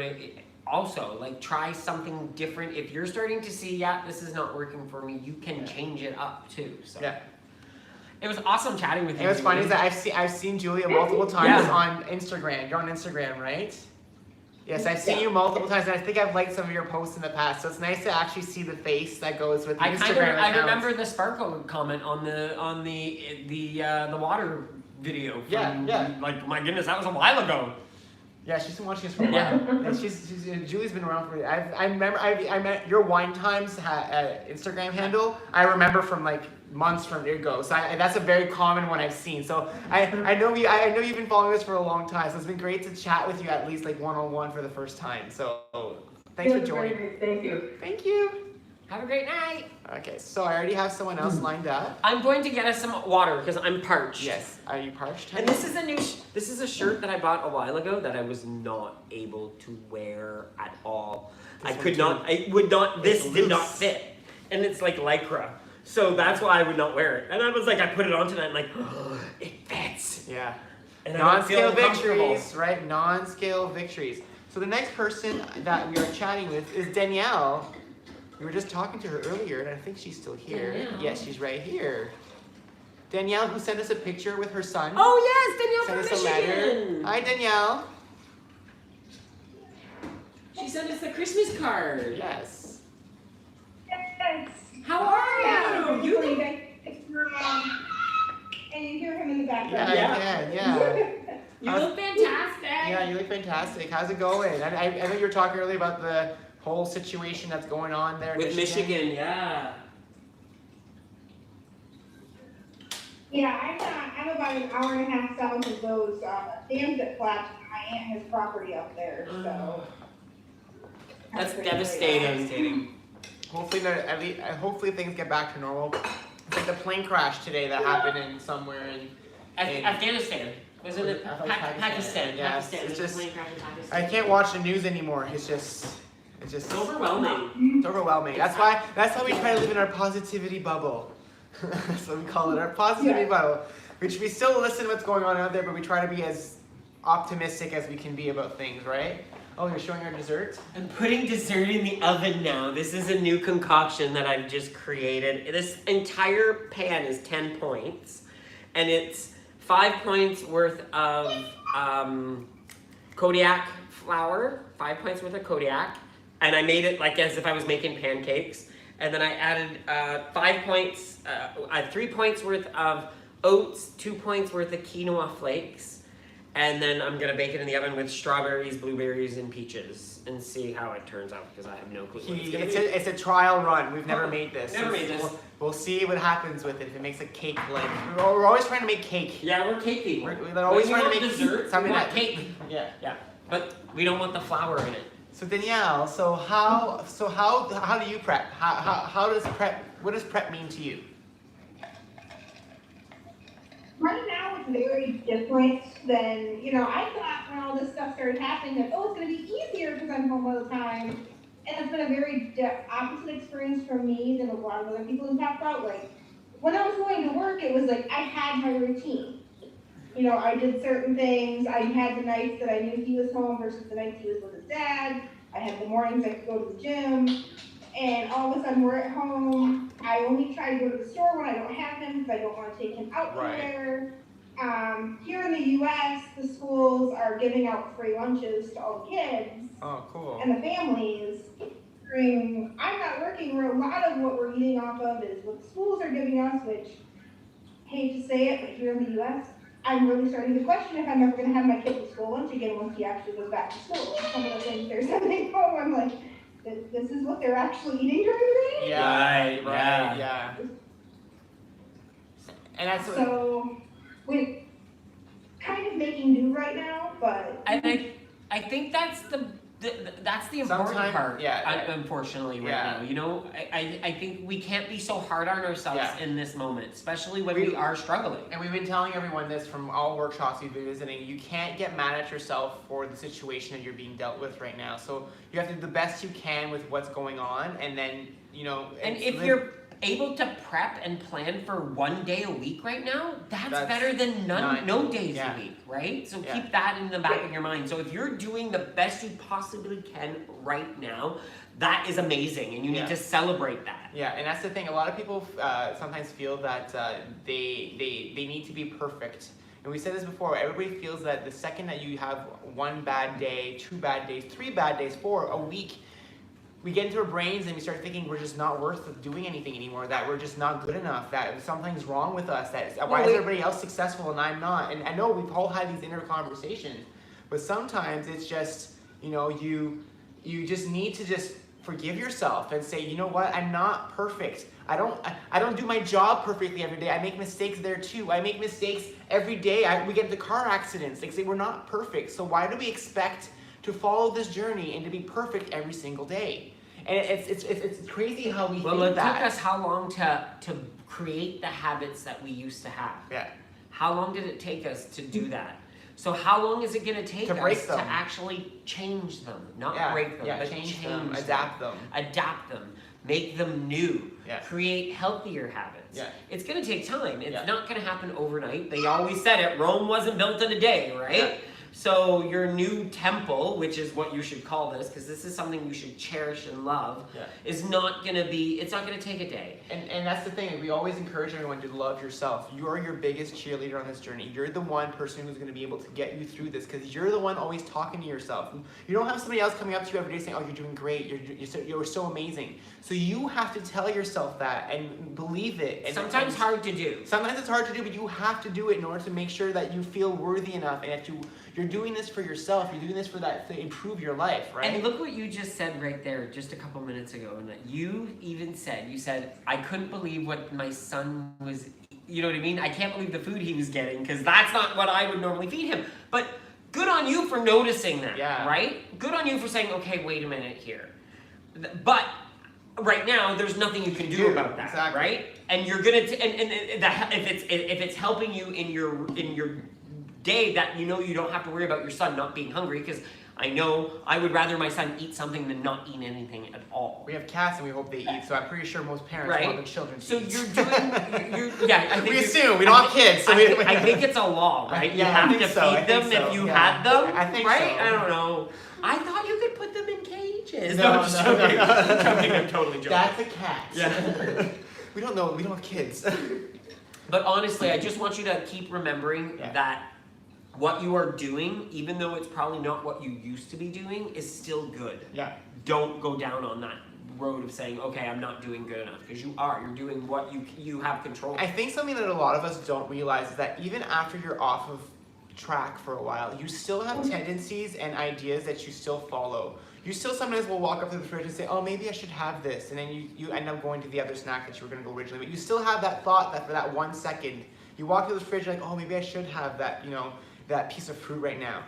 Speaker 1: Also, like try something different. If you're starting to see, yeah, this is not working for me, you can change it up too. So.
Speaker 2: Yeah.
Speaker 1: It was awesome chatting with you.
Speaker 2: And what's funny is
Speaker 1: Julie.
Speaker 2: that I've seen Julia multiple times
Speaker 1: Yeah.
Speaker 2: on Instagram. You're on Instagram, right? Yes, I've seen you multiple times, and I think I've liked some of your posts in the past. So it's nice to actually see the face that goes with the Instagram
Speaker 1: I
Speaker 2: account.
Speaker 1: remember the sparkle comment on the water video. From,
Speaker 2: Yeah.
Speaker 1: Like my goodness, that was a while ago.
Speaker 2: Yeah, she's been watching us for a while.
Speaker 1: Yeah.
Speaker 2: And Julie's been around for. I remember I met your Wine Times Instagram handle. I remember from like months from ago. So that's a very common one I've seen. So I know you've been following us for a long time. So it's been great to chat with you at least like one-on-one for the first time. So thanks for joining.
Speaker 7: Thank you.
Speaker 2: Thank you.
Speaker 1: Have a great night.
Speaker 2: Okay, so I already have someone else lined up.
Speaker 1: I'm going to get us some water because I'm parched.
Speaker 2: Yes. Are you parched?
Speaker 1: And this is a new. This is a shirt that I bought a while ago that I was not able to wear at all.
Speaker 2: This
Speaker 1: I
Speaker 2: one
Speaker 1: could
Speaker 2: too.
Speaker 1: not. I would not. This
Speaker 2: It's
Speaker 1: did not
Speaker 2: loose.
Speaker 1: fit, and it's like lycra. So that's why I would not wear it. And I was like, I put it on tonight. I'm like, oh, it fits.
Speaker 2: Yeah.
Speaker 1: And I don't feel
Speaker 2: Non-scale
Speaker 1: uncomfortable.
Speaker 2: victories, right? Non-scale victories. So the next person that we are chatting with is Danielle. We were just talking to her earlier, and I think she's still here.
Speaker 1: Danielle.
Speaker 2: Yes, she's right here. Danielle, who sent us a picture with her son.
Speaker 1: Oh yes, Danielle
Speaker 2: Sent
Speaker 1: from
Speaker 2: us a letter.
Speaker 1: Michigan.
Speaker 2: Hi, Danielle.
Speaker 1: She sent us the Christmas card.
Speaker 2: Yes.
Speaker 8: Yes.
Speaker 1: How are you? You look.
Speaker 8: And you hear him in the
Speaker 2: Yeah,
Speaker 8: background.
Speaker 2: I can. Yeah.
Speaker 1: You look fantastic.
Speaker 2: Yeah, you look fantastic. How's it going? I know you were talking earlier about the whole situation that's going on there in
Speaker 1: With Michigan, yeah.
Speaker 8: Yeah, I'm about an hour and a half south of those dams that collapsed. My aunt has property up there, so.
Speaker 1: That's
Speaker 8: pretty
Speaker 1: devastating.
Speaker 2: Hopefully things get back to normal. It's like the plane crash today that happened in somewhere in.
Speaker 1: Afghanistan. Wasn't it?
Speaker 2: I thought
Speaker 1: Pakistan.
Speaker 2: Yeah,
Speaker 1: Pakistan.
Speaker 2: it's
Speaker 1: There's a
Speaker 2: just.
Speaker 1: plane crash in Pakistan.
Speaker 2: I can't watch the news anymore. It's just.
Speaker 1: It's overwhelming.
Speaker 2: It's overwhelming. That's how we try to live in our positivity bubble. That's what we call it, our positivity bubble. Which we still listen to what's going on out there, but we try to be as optimistic as we can be about things, right? Oh, you're showing our dessert?
Speaker 1: I'm putting dessert in the oven now. This is a new concoction that I've just created. This entire pan is 10 points, and it's 5 points worth of Kodiak flour, 5 points worth of Kodiak, and I made it like as if I was making pancakes. And then I added 5 points, 3 points worth of oats, 2 points worth of quinoa flakes, and then I'm gonna bake it in the oven with strawberries, blueberries, and peaches, and see how it turns out because I have no clue what it's gonna be.
Speaker 2: It's a trial run. We've never made this.
Speaker 1: Never made this.
Speaker 2: We'll see what happens with it. If it makes a cake, like we're always trying to make cake.
Speaker 1: Yeah, we're cake people.
Speaker 2: We're always
Speaker 1: When
Speaker 2: trying
Speaker 1: we
Speaker 2: to
Speaker 1: want
Speaker 2: make
Speaker 1: dessert.
Speaker 2: something
Speaker 1: We want
Speaker 2: that
Speaker 1: cake.
Speaker 2: Yeah.
Speaker 1: Yeah, but we don't want the flour in it.
Speaker 2: So Danielle, how do you prep? What does prep mean to you?
Speaker 8: Right now, it's very different than, I thought when all this stuff started happening that, it's going to be easier because I'm home all the time. And it's been a very opposite experience for me than a lot of other people who talk about. Like, when I was going to work, it was like I had my routine. I did certain things. I had the nights that I knew he was home versus the nights he was with his dad. I had the mornings I could go to the gym. And all of a sudden we're at home. I only try to go to the store when I don't have him because I don't want to take him out anywhere. Here in the US, the schools are giving out free lunches to all the kids.
Speaker 2: Oh, cool.
Speaker 8: And the families. I'm not working where a lot of what we're eating off of is what the schools are giving us, which, hate to say it, but here in the US, I'm really starting to question if I'm ever going to have my kid at school lunch again once he actually goes back to school. And some of the things they're sending home, I'm like, this is what they're actually eating during the day?
Speaker 2: Yeah, right, yeah. And that's what...
Speaker 8: So, we're kind of making do right now, but...
Speaker 1: I think that's the important part, unfortunately, right now. I think we can't be so hard on ourselves in this moment, especially when we are struggling.
Speaker 2: And we've been telling everyone this from all workshops we've been visiting. You can't get mad at yourself for the situation that you're being dealt with right now. So you have to do the best you can with what's going on, and then,
Speaker 1: And if you're able to prep and plan for 1 day a week right now, that's better than no days a week, right? So keep that in the back of your mind. So if you're doing the best you possibly can right now, that is amazing, and you need to celebrate that.
Speaker 2: Yeah, and that's the thing. A lot of people sometimes feel that they need to be perfect. And we said this before, everybody feels that the second that you have 1 bad day, 2 bad days, 3 bad days, 4, a week, we get into our brains and we start thinking we're just not worth doing anything anymore, that we're just not good enough, that something's wrong with us, why is everybody else successful and I'm not? And I know we've all had these inner conversations, but sometimes it's just, you just need to just forgive yourself and say, you know what, I'm not perfect. I don't do my job perfectly every day. I make mistakes there too. I make mistakes every day. We get into car accidents. Like, say, we're not perfect. So why do we expect to follow this journey and to be perfect every single day? And it's crazy how we think that. Well, it took
Speaker 1: us how long to create the habits that we used to have?
Speaker 2: Yeah.
Speaker 1: How long did it take us to do that? So how long is it going to take us to actually change them? Not break them, but change them.
Speaker 2: Adapt them.
Speaker 1: Adapt them. Make them new.
Speaker 2: Yeah.
Speaker 1: Create healthier habits.
Speaker 2: Yeah.
Speaker 1: It's going to take time. It's not going to happen overnight. They always said it. Rome wasn't built in a day, right? Yeah. So your new temple, which is what you should call this, because this is something you should cherish and love, is not going to be, it's not going to take a day.
Speaker 2: And that's the thing, we always encourage everyone to love yourself. You're your biggest cheerleader on this journey. You're the one person who's going to be able to get you through this, because you're the one always talking to yourself. You don't have somebody else coming up to you every day saying, oh, you're doing great, you're so amazing. So you have to tell yourself that and believe it. And
Speaker 1: sometimes hard to do.
Speaker 2: Sometimes it's hard to do, but you have to do it in order to make sure that you feel worthy enough and that you're doing this for yourself. You're doing this for that to improve your life, right?
Speaker 1: And look what you just said right there, just a couple minutes ago, and that you even said, I couldn't believe what my son was, you know what I mean? I can't believe the food he was getting, because that's not what I would normally feed him. But good on you for noticing that, right? Good on you for saying, okay, wait a minute here. But right now, there's nothing you can do about that, right? And you're gonna, if it's helping you in your day, that you don't have to worry about your son not being hungry, because I know I would rather my son eat something than not eat anything at all.
Speaker 2: We have cats and we hope they eat, so I'm pretty sure most parents want their children to eat.
Speaker 1: So you're doing, I think
Speaker 2: we assume, we don't have kids. So
Speaker 1: I think it's a law, right? You have to feed them if you had them,
Speaker 2: I think
Speaker 1: right?
Speaker 2: so.
Speaker 1: I don't know. I thought you could put them in cages.
Speaker 2: No,
Speaker 1: I'm joking. I'm totally joking.
Speaker 2: That's a cat.
Speaker 1: Yeah.
Speaker 2: We don't know, we don't have kids.
Speaker 1: But honestly, I just want you to keep remembering that what you are doing, even though it's probably not what you used to be doing, is still good.
Speaker 2: Yeah.
Speaker 1: Don't go down on that road of saying, okay, I'm not doing good enough, because you are. You're doing what you have control.
Speaker 2: I think something that a lot of us don't realize is that even after you're off of track for a while, you still have tendencies and ideas that you still follow. You still sometimes will walk up to the fridge and say, oh, maybe I should have this, and then you end up going to the other snack that you were going to go originally. But you still have that thought that for that 1 second, you walk to the fridge like, oh, maybe I should have that, that piece of fruit right now.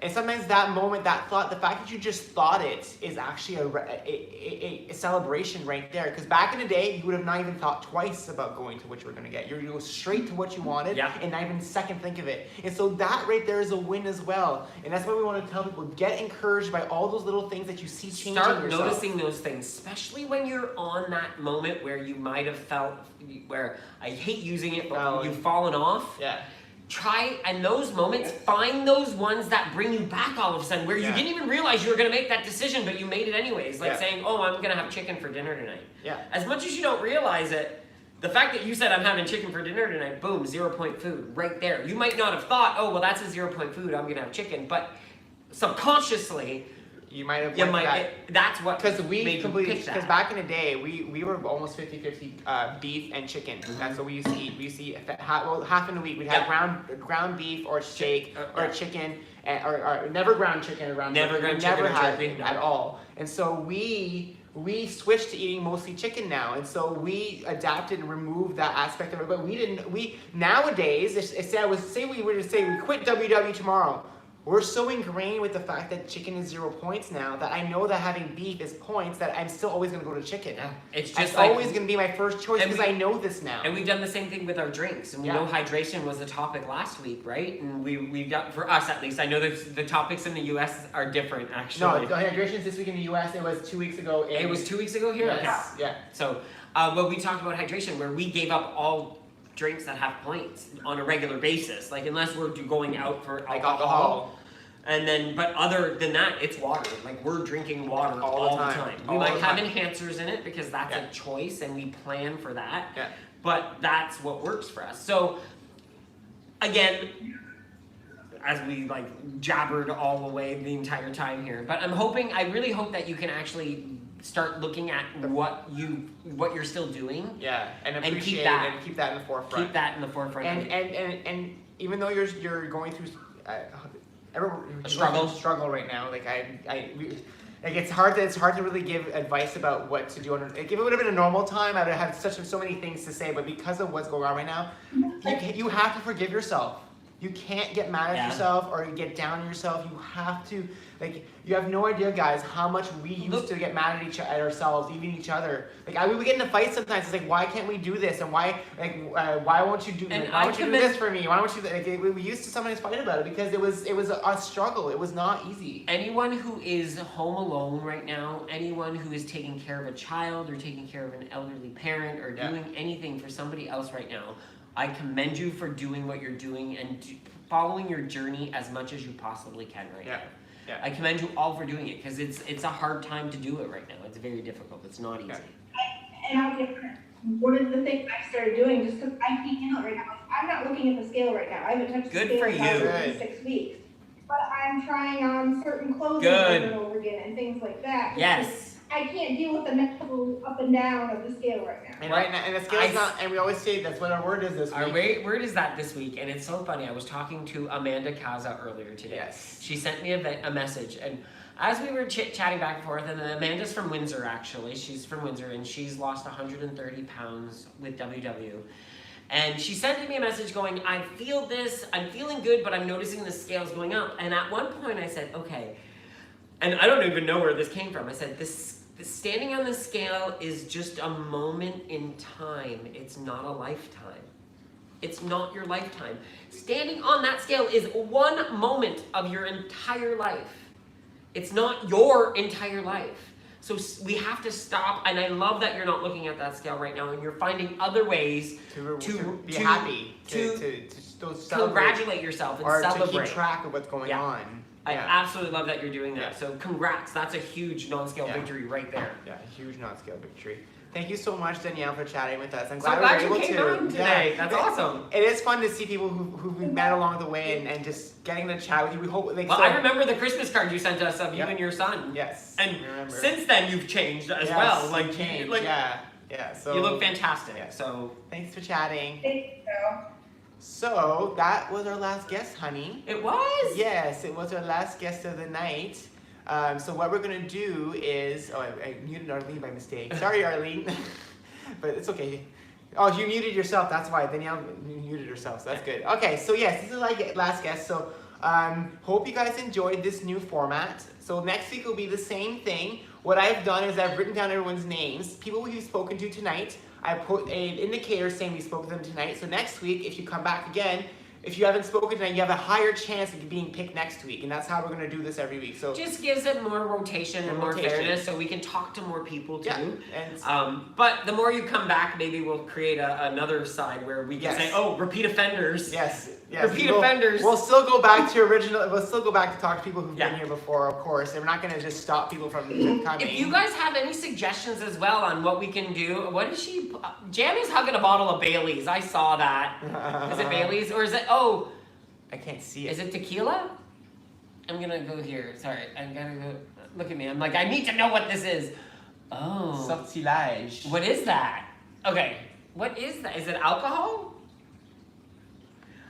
Speaker 2: And sometimes that moment, that thought, the fact that you just thought it is actually a celebration right there. Because back in the day, you would have not even thought twice about going to what you were going to get. You go straight to what you wanted and not even second think of it. And so that right there is a win as well. And that's why we want to tell people, get encouraged by all those little things that you see changing
Speaker 1: Start
Speaker 2: yourself.
Speaker 1: noticing those things, especially when you're on that moment where you might have felt, where I hate using it, but you've fallen off.
Speaker 2: Yeah.
Speaker 1: Try, and those moments, find those ones that bring you back all of a sudden, where you didn't even realize you were going to make that decision, but you made it anyways. Like saying, oh, I'm going to have chicken for dinner tonight.
Speaker 2: Yeah.
Speaker 1: As much as you don't realize it, the fact that you said, I'm having chicken for dinner tonight, boom, 0 point food, right there. You might not have thought, oh, well, that's a 0 point food, I'm going to have chicken, but subconsciously,
Speaker 2: you might have
Speaker 1: that's what
Speaker 2: because we
Speaker 1: made
Speaker 2: completely,
Speaker 1: you pick that.
Speaker 2: because back in the day we were almost 50-50 beef and chicken. That's what we used to eat. We used to eat half in a week we'd have ground beef or steak or chicken or never ground chicken or
Speaker 1: never
Speaker 2: had it at all. And so we switched to eating mostly chicken now, and so we adapted and removed that aspect of it. But we nowadays, say we were to say we quit WW tomorrow. We're so ingrained with the fact that chicken is 0 points now that I know that having beef is points, that I'm still always going to go to chicken.
Speaker 1: Yeah. It's
Speaker 2: always going to be my first choice because I know this now.
Speaker 1: And we've done the same thing with our drinks. And we know hydration was the topic last week, right? And we've got, for us at least, I know the topics in the US are different actually.
Speaker 2: No, the hydration is this week in the US. It was 2 weeks ago.
Speaker 1: It was 2 weeks ago here?
Speaker 2: Yes.
Speaker 1: Okay. Yeah. So, well, we talked about hydration where we gave up all drinks that have points on a regular basis. Like, unless we're going out for alcohol. And then, but other than that, it's water. Like, we're drinking water all the time. We might have enhancers in it because that's a choice and we plan for that.
Speaker 2: Yeah.
Speaker 1: But that's what works for us. So, again, as we jabbered all the way the entire time here, but I really hope that you can actually start looking at what you're still doing.
Speaker 2: Yeah, and appreciate
Speaker 1: and
Speaker 2: keep that in the forefront.
Speaker 1: Keep that in the forefront.
Speaker 2: And even though you're going through
Speaker 1: a struggle
Speaker 2: right now, it's hard to really give advice about what to do. If it would have been a normal time, I would have had so many things to say. But because of what's going on right now, you have to forgive yourself. You can't get mad at yourself or get down on yourself. You have to, you have no idea, guys, how much we used to get mad at ourselves, even each other. We would get into fights sometimes. It's why can't we do this? And why won't you do this for me? Why don't you? We used to sometimes fight about it because it was a struggle. It was not easy.
Speaker 1: Anyone who is home alone right now, anyone who is taking care of a child or taking care of an elderly parent or doing anything for somebody else right now, I commend you for doing what you're doing and following your journey as much as you possibly can right now.
Speaker 2: Yeah.
Speaker 1: I commend you all for doing it because it's a hard time to do it right now. It's very difficult. It's not easy.
Speaker 8: One of the things I started doing, just because I can't handle it right now, I'm not looking at the scale right now. I haven't touched the scale in 6 weeks. But I'm trying on certain clothing over and over again and things like that.
Speaker 1: Yes.
Speaker 8: I can't deal with the mental up and down of the scale right now.
Speaker 2: And right now, and the scale is not, and we always say that's what our word is this week.
Speaker 1: Our word is that this week, and it's so funny. I was talking to Amanda Kaza earlier today.
Speaker 2: Yes.
Speaker 1: She sent me a message, and as we were chatting back and forth, and Amanda's from Windsor actually. She's from Windsor, and she's lost 130 pounds with WW. And she sent me a message going, I feel this, I'm feeling good, but I'm noticing the scale's going up. And at one point I said, okay, and I don't even know where this came from. I said, standing on the scale is just a moment in time. It's not a lifetime. It's not your lifetime. Standing on that scale is one moment of your entire life. It's not your entire life. So we have to stop, and I love that you're not looking at that scale right now, and you're finding other ways
Speaker 2: to be happy, to
Speaker 1: congratulate yourself and celebrate.
Speaker 2: Or to keep track of what's going on.
Speaker 1: I absolutely love that you're doing that. So congrats, that's a huge non-scale victory right there.
Speaker 2: Yeah, a huge non-scale victory. Thank you so much, Danielle, for chatting with us. I'm
Speaker 1: glad
Speaker 2: we were able
Speaker 1: you came on today. That's awesome.
Speaker 2: It is fun to see people who we've met along the way and just getting to chat with you. We hope.
Speaker 1: I remember the Christmas card you sent us of you and your son.
Speaker 2: Yes.
Speaker 1: And since then, you've changed as well. So you look fantastic.
Speaker 2: Yeah.
Speaker 1: So
Speaker 2: thanks for chatting.
Speaker 8: Thank you.
Speaker 2: So that was our last guest, honey.
Speaker 1: It was?
Speaker 2: Yes, it was our last guest of the night. So what we're gonna do is, I muted Arlene by mistake. Sorry, Arlene, but it's okay. Oh, you muted yourself. That's why Danielle muted herself. So that's good. Okay, so yes, this is our last guest. So hope you guys enjoyed this new format. So next week will be the same thing. What I've done is I've written down everyone's names, people we've spoken to tonight. I put an indicator saying we spoke to them tonight. So next week, if you come back again, if you haven't spoken tonight, you have a higher chance of being picked next week, and that's how we're gonna do this every week. So
Speaker 1: just gives it more rotation and more fairness, so we can talk to more people too.
Speaker 2: Yeah, and
Speaker 1: but the more you come back, maybe we'll create another side where we can say, oh, repeat offenders.
Speaker 2: Yes.
Speaker 1: Repeat offenders.
Speaker 2: We'll still go back to original. We'll still go back to talk to people who've been here before, of course. And we're not gonna just stop people from coming.
Speaker 1: If you guys have any suggestions as well on what we can do, what is she? Jan is hugging a bottle of Bailey's. I saw that. Is it Bailey's or is it? Oh,
Speaker 2: I can't see it.
Speaker 1: Is it tequila? I'm gonna go here. Sorry, I'm gonna go. Look at me. I'm like, I need to know what this is. Oh.
Speaker 2: Sortilège.
Speaker 1: What is that? Okay. What is that? Is it alcohol?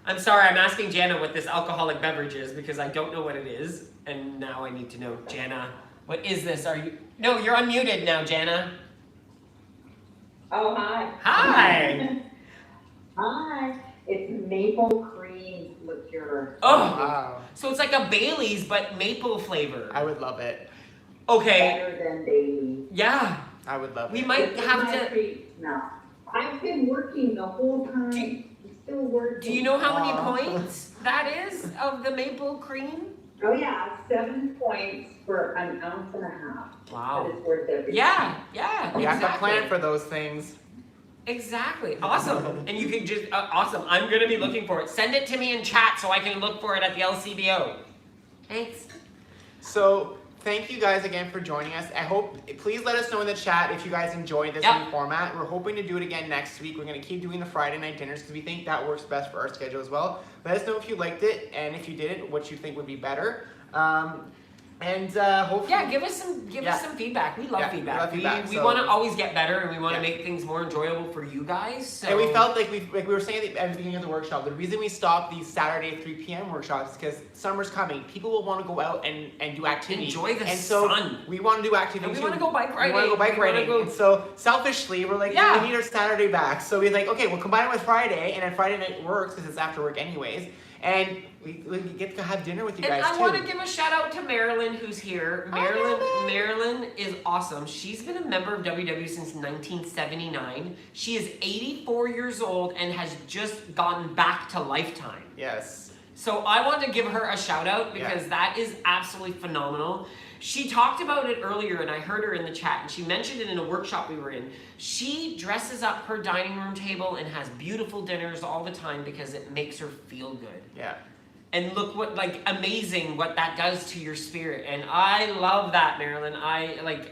Speaker 1: I'm sorry, I'm asking Jana what this alcoholic beverage is because I don't know what it is, and now I need to know. Jana, what is this? Are you? No, you're unmuted now, Jana.
Speaker 9: Oh, hi.
Speaker 1: Hi.
Speaker 9: Hi. It's maple cream liqueur.
Speaker 1: Oh,
Speaker 2: wow.
Speaker 1: So it's like a Bailey's, but maple flavor.
Speaker 2: I would love it.
Speaker 1: Okay.
Speaker 9: Better than Bailey's.
Speaker 1: Yeah.
Speaker 2: I would love it.
Speaker 1: We might have to.
Speaker 9: No. I've been working the whole time. I'm still working.
Speaker 1: Do you know how many points that is of the maple cream?
Speaker 9: Oh, yeah. 7 points for an ounce and a half.
Speaker 1: Wow.
Speaker 9: But it's worth everything.
Speaker 1: Yeah.
Speaker 2: You have to plan for those things.
Speaker 1: Exactly. Awesome. And you can just, awesome. I'm going to be looking for it. Send it to me in chat so I can look for it at the LCBO. Thanks.
Speaker 2: So, thank you guys again for joining us. I hope, please let us know in the chat if you guys enjoyed this new format. We're hoping to do it again next week. We're going to keep doing the Friday night dinners because we think that works best for our schedule as well. Let us know if you liked it, and if you didn't, what you think would be better. And hopefully,
Speaker 1: give us some feedback. We love feedback. We
Speaker 2: So,
Speaker 1: want to always get better, and we want to make things more enjoyable for you guys. So.
Speaker 2: And we felt like we were saying at the beginning of the workshop, the reason we stopped these Saturday 3 p.m. workshops is because summer's coming. People will want to go out and do activities.
Speaker 1: Enjoy the
Speaker 2: and so
Speaker 1: sun.
Speaker 2: We want to do activities.
Speaker 1: And we want to go bike riding.
Speaker 2: We want to go bike riding. And so selfishly, we're like, we need our Saturday back. So we're like, okay, we'll combine it with Friday, and then Friday night works because it's after work anyways. And we get to have dinner with you guys too.
Speaker 1: And I want to give a shout out to Marilyn, who's here. Marilyn is awesome. She's been a member of WW since 1979. She is 84 years old and has just gotten back to Lifetime.
Speaker 2: Yes.
Speaker 1: So I want to give her a shout out because that is absolutely phenomenal. She talked about it earlier and I heard her in the chat and she mentioned it in a workshop we were in. She dresses up her dining room table and has beautiful dinners all the time because it makes her feel good.
Speaker 2: Yeah.
Speaker 1: And look what, amazing what that does to your spirit. And I love that, Marilyn.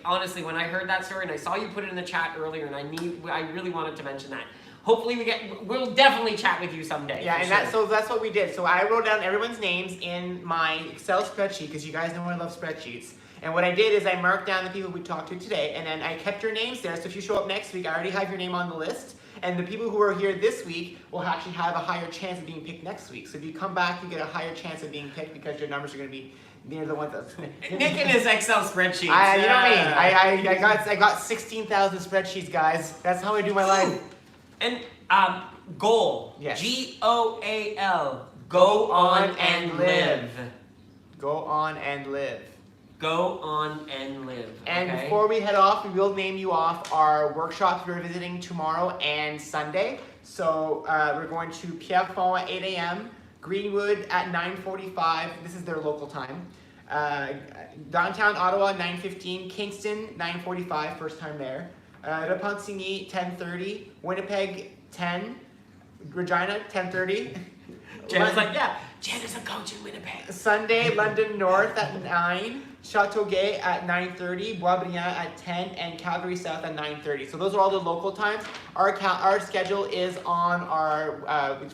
Speaker 1: Honestly, when I heard that story and I saw you put it in the chat earlier and I really wanted to mention that. Hopefully we'll definitely chat with you someday.
Speaker 2: Yeah, and that's what we did. So I wrote down everyone's names in my Excel spreadsheet because you guys know I love spreadsheets. And what I did is I marked down the people we talked to today, and then I kept your names there. So if you show up next week, I already have your name on the list. And the people who are here this week will actually have a higher chance of being picked next week. So if you come back, you get a higher chance of being picked because your numbers are going to be near the ones that.
Speaker 1: Nick and his Excel spreadsheets.
Speaker 2: You know what I mean? I got 16,000 spreadsheets, guys. That's how I do my life.
Speaker 1: And goal.
Speaker 2: Yes.
Speaker 1: GOAL. Go on and live.
Speaker 2: Go on and live.
Speaker 1: Go on and live.
Speaker 2: And
Speaker 1: okay?
Speaker 2: before we head off, we will name you off our workshops we're visiting tomorrow and Sunday. So we're going to Pierrefonds at 8 a.m., Greenwood at 9:45. This is their local time. Downtown Ottawa 9:15, Kingston 9:45, first time there. Repentigny 10:30, Winnipeg 10, Regina 10:30.
Speaker 1: Jen's like, Jen is a coach in Winnipeg.
Speaker 2: Sunday, London North at 9, Châteauguay at 9:30, Boisbriand at 10, and Calgary South at 9:30. So those are all the local times. Our schedule is on our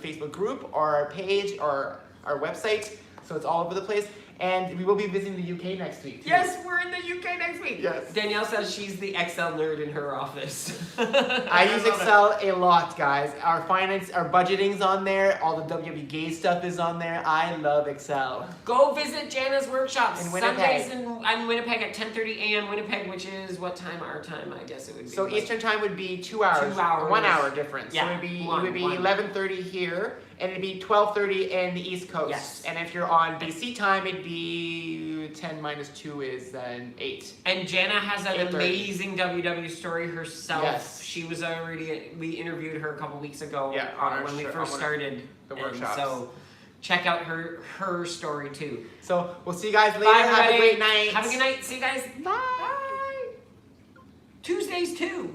Speaker 2: Facebook group, or our page, or our website. So it's all over the place. And we will be visiting the UK next week, too.
Speaker 1: Yes, we're in the UK next week.
Speaker 2: Yes.
Speaker 1: Danielle says she's the Excel nerd in her office.
Speaker 2: I use Excel a lot, guys. Our finance, our budgeting's on there. All the WW Gay stuff is on there. I love Excel.
Speaker 1: Go visit Jana's workshops.
Speaker 2: In Winnipeg.
Speaker 1: Sundays in Winnipeg at 10:30 a.m. Winnipeg, which is what time? Our time, I guess it would be.
Speaker 2: So Eastern time would be 2 hours.
Speaker 1: 2 hours.
Speaker 2: 1 hour difference.
Speaker 1: Yeah,
Speaker 2: So it would be 11:30 here, and it'd be 12:30 in the East Coast.
Speaker 1: Yes.
Speaker 2: And if you're on BC time, it'd be 10 minus 2 is then 8.
Speaker 1: And Jana has an
Speaker 2: 8:30.
Speaker 1: amazing WW story herself.
Speaker 2: Yes.
Speaker 1: She was already, we interviewed her a couple weeks ago
Speaker 2: Yeah, on our
Speaker 1: when we
Speaker 2: show-
Speaker 1: first
Speaker 2: on
Speaker 1: started.
Speaker 2: the
Speaker 1: And
Speaker 2: workshops.
Speaker 1: so check out her story too.
Speaker 2: So we'll see you guys later.
Speaker 1: Bye,
Speaker 2: Have a
Speaker 1: everybody.
Speaker 2: great night.
Speaker 1: Have a good night. See you guys.
Speaker 2: Bye.
Speaker 1: Tuesdays too.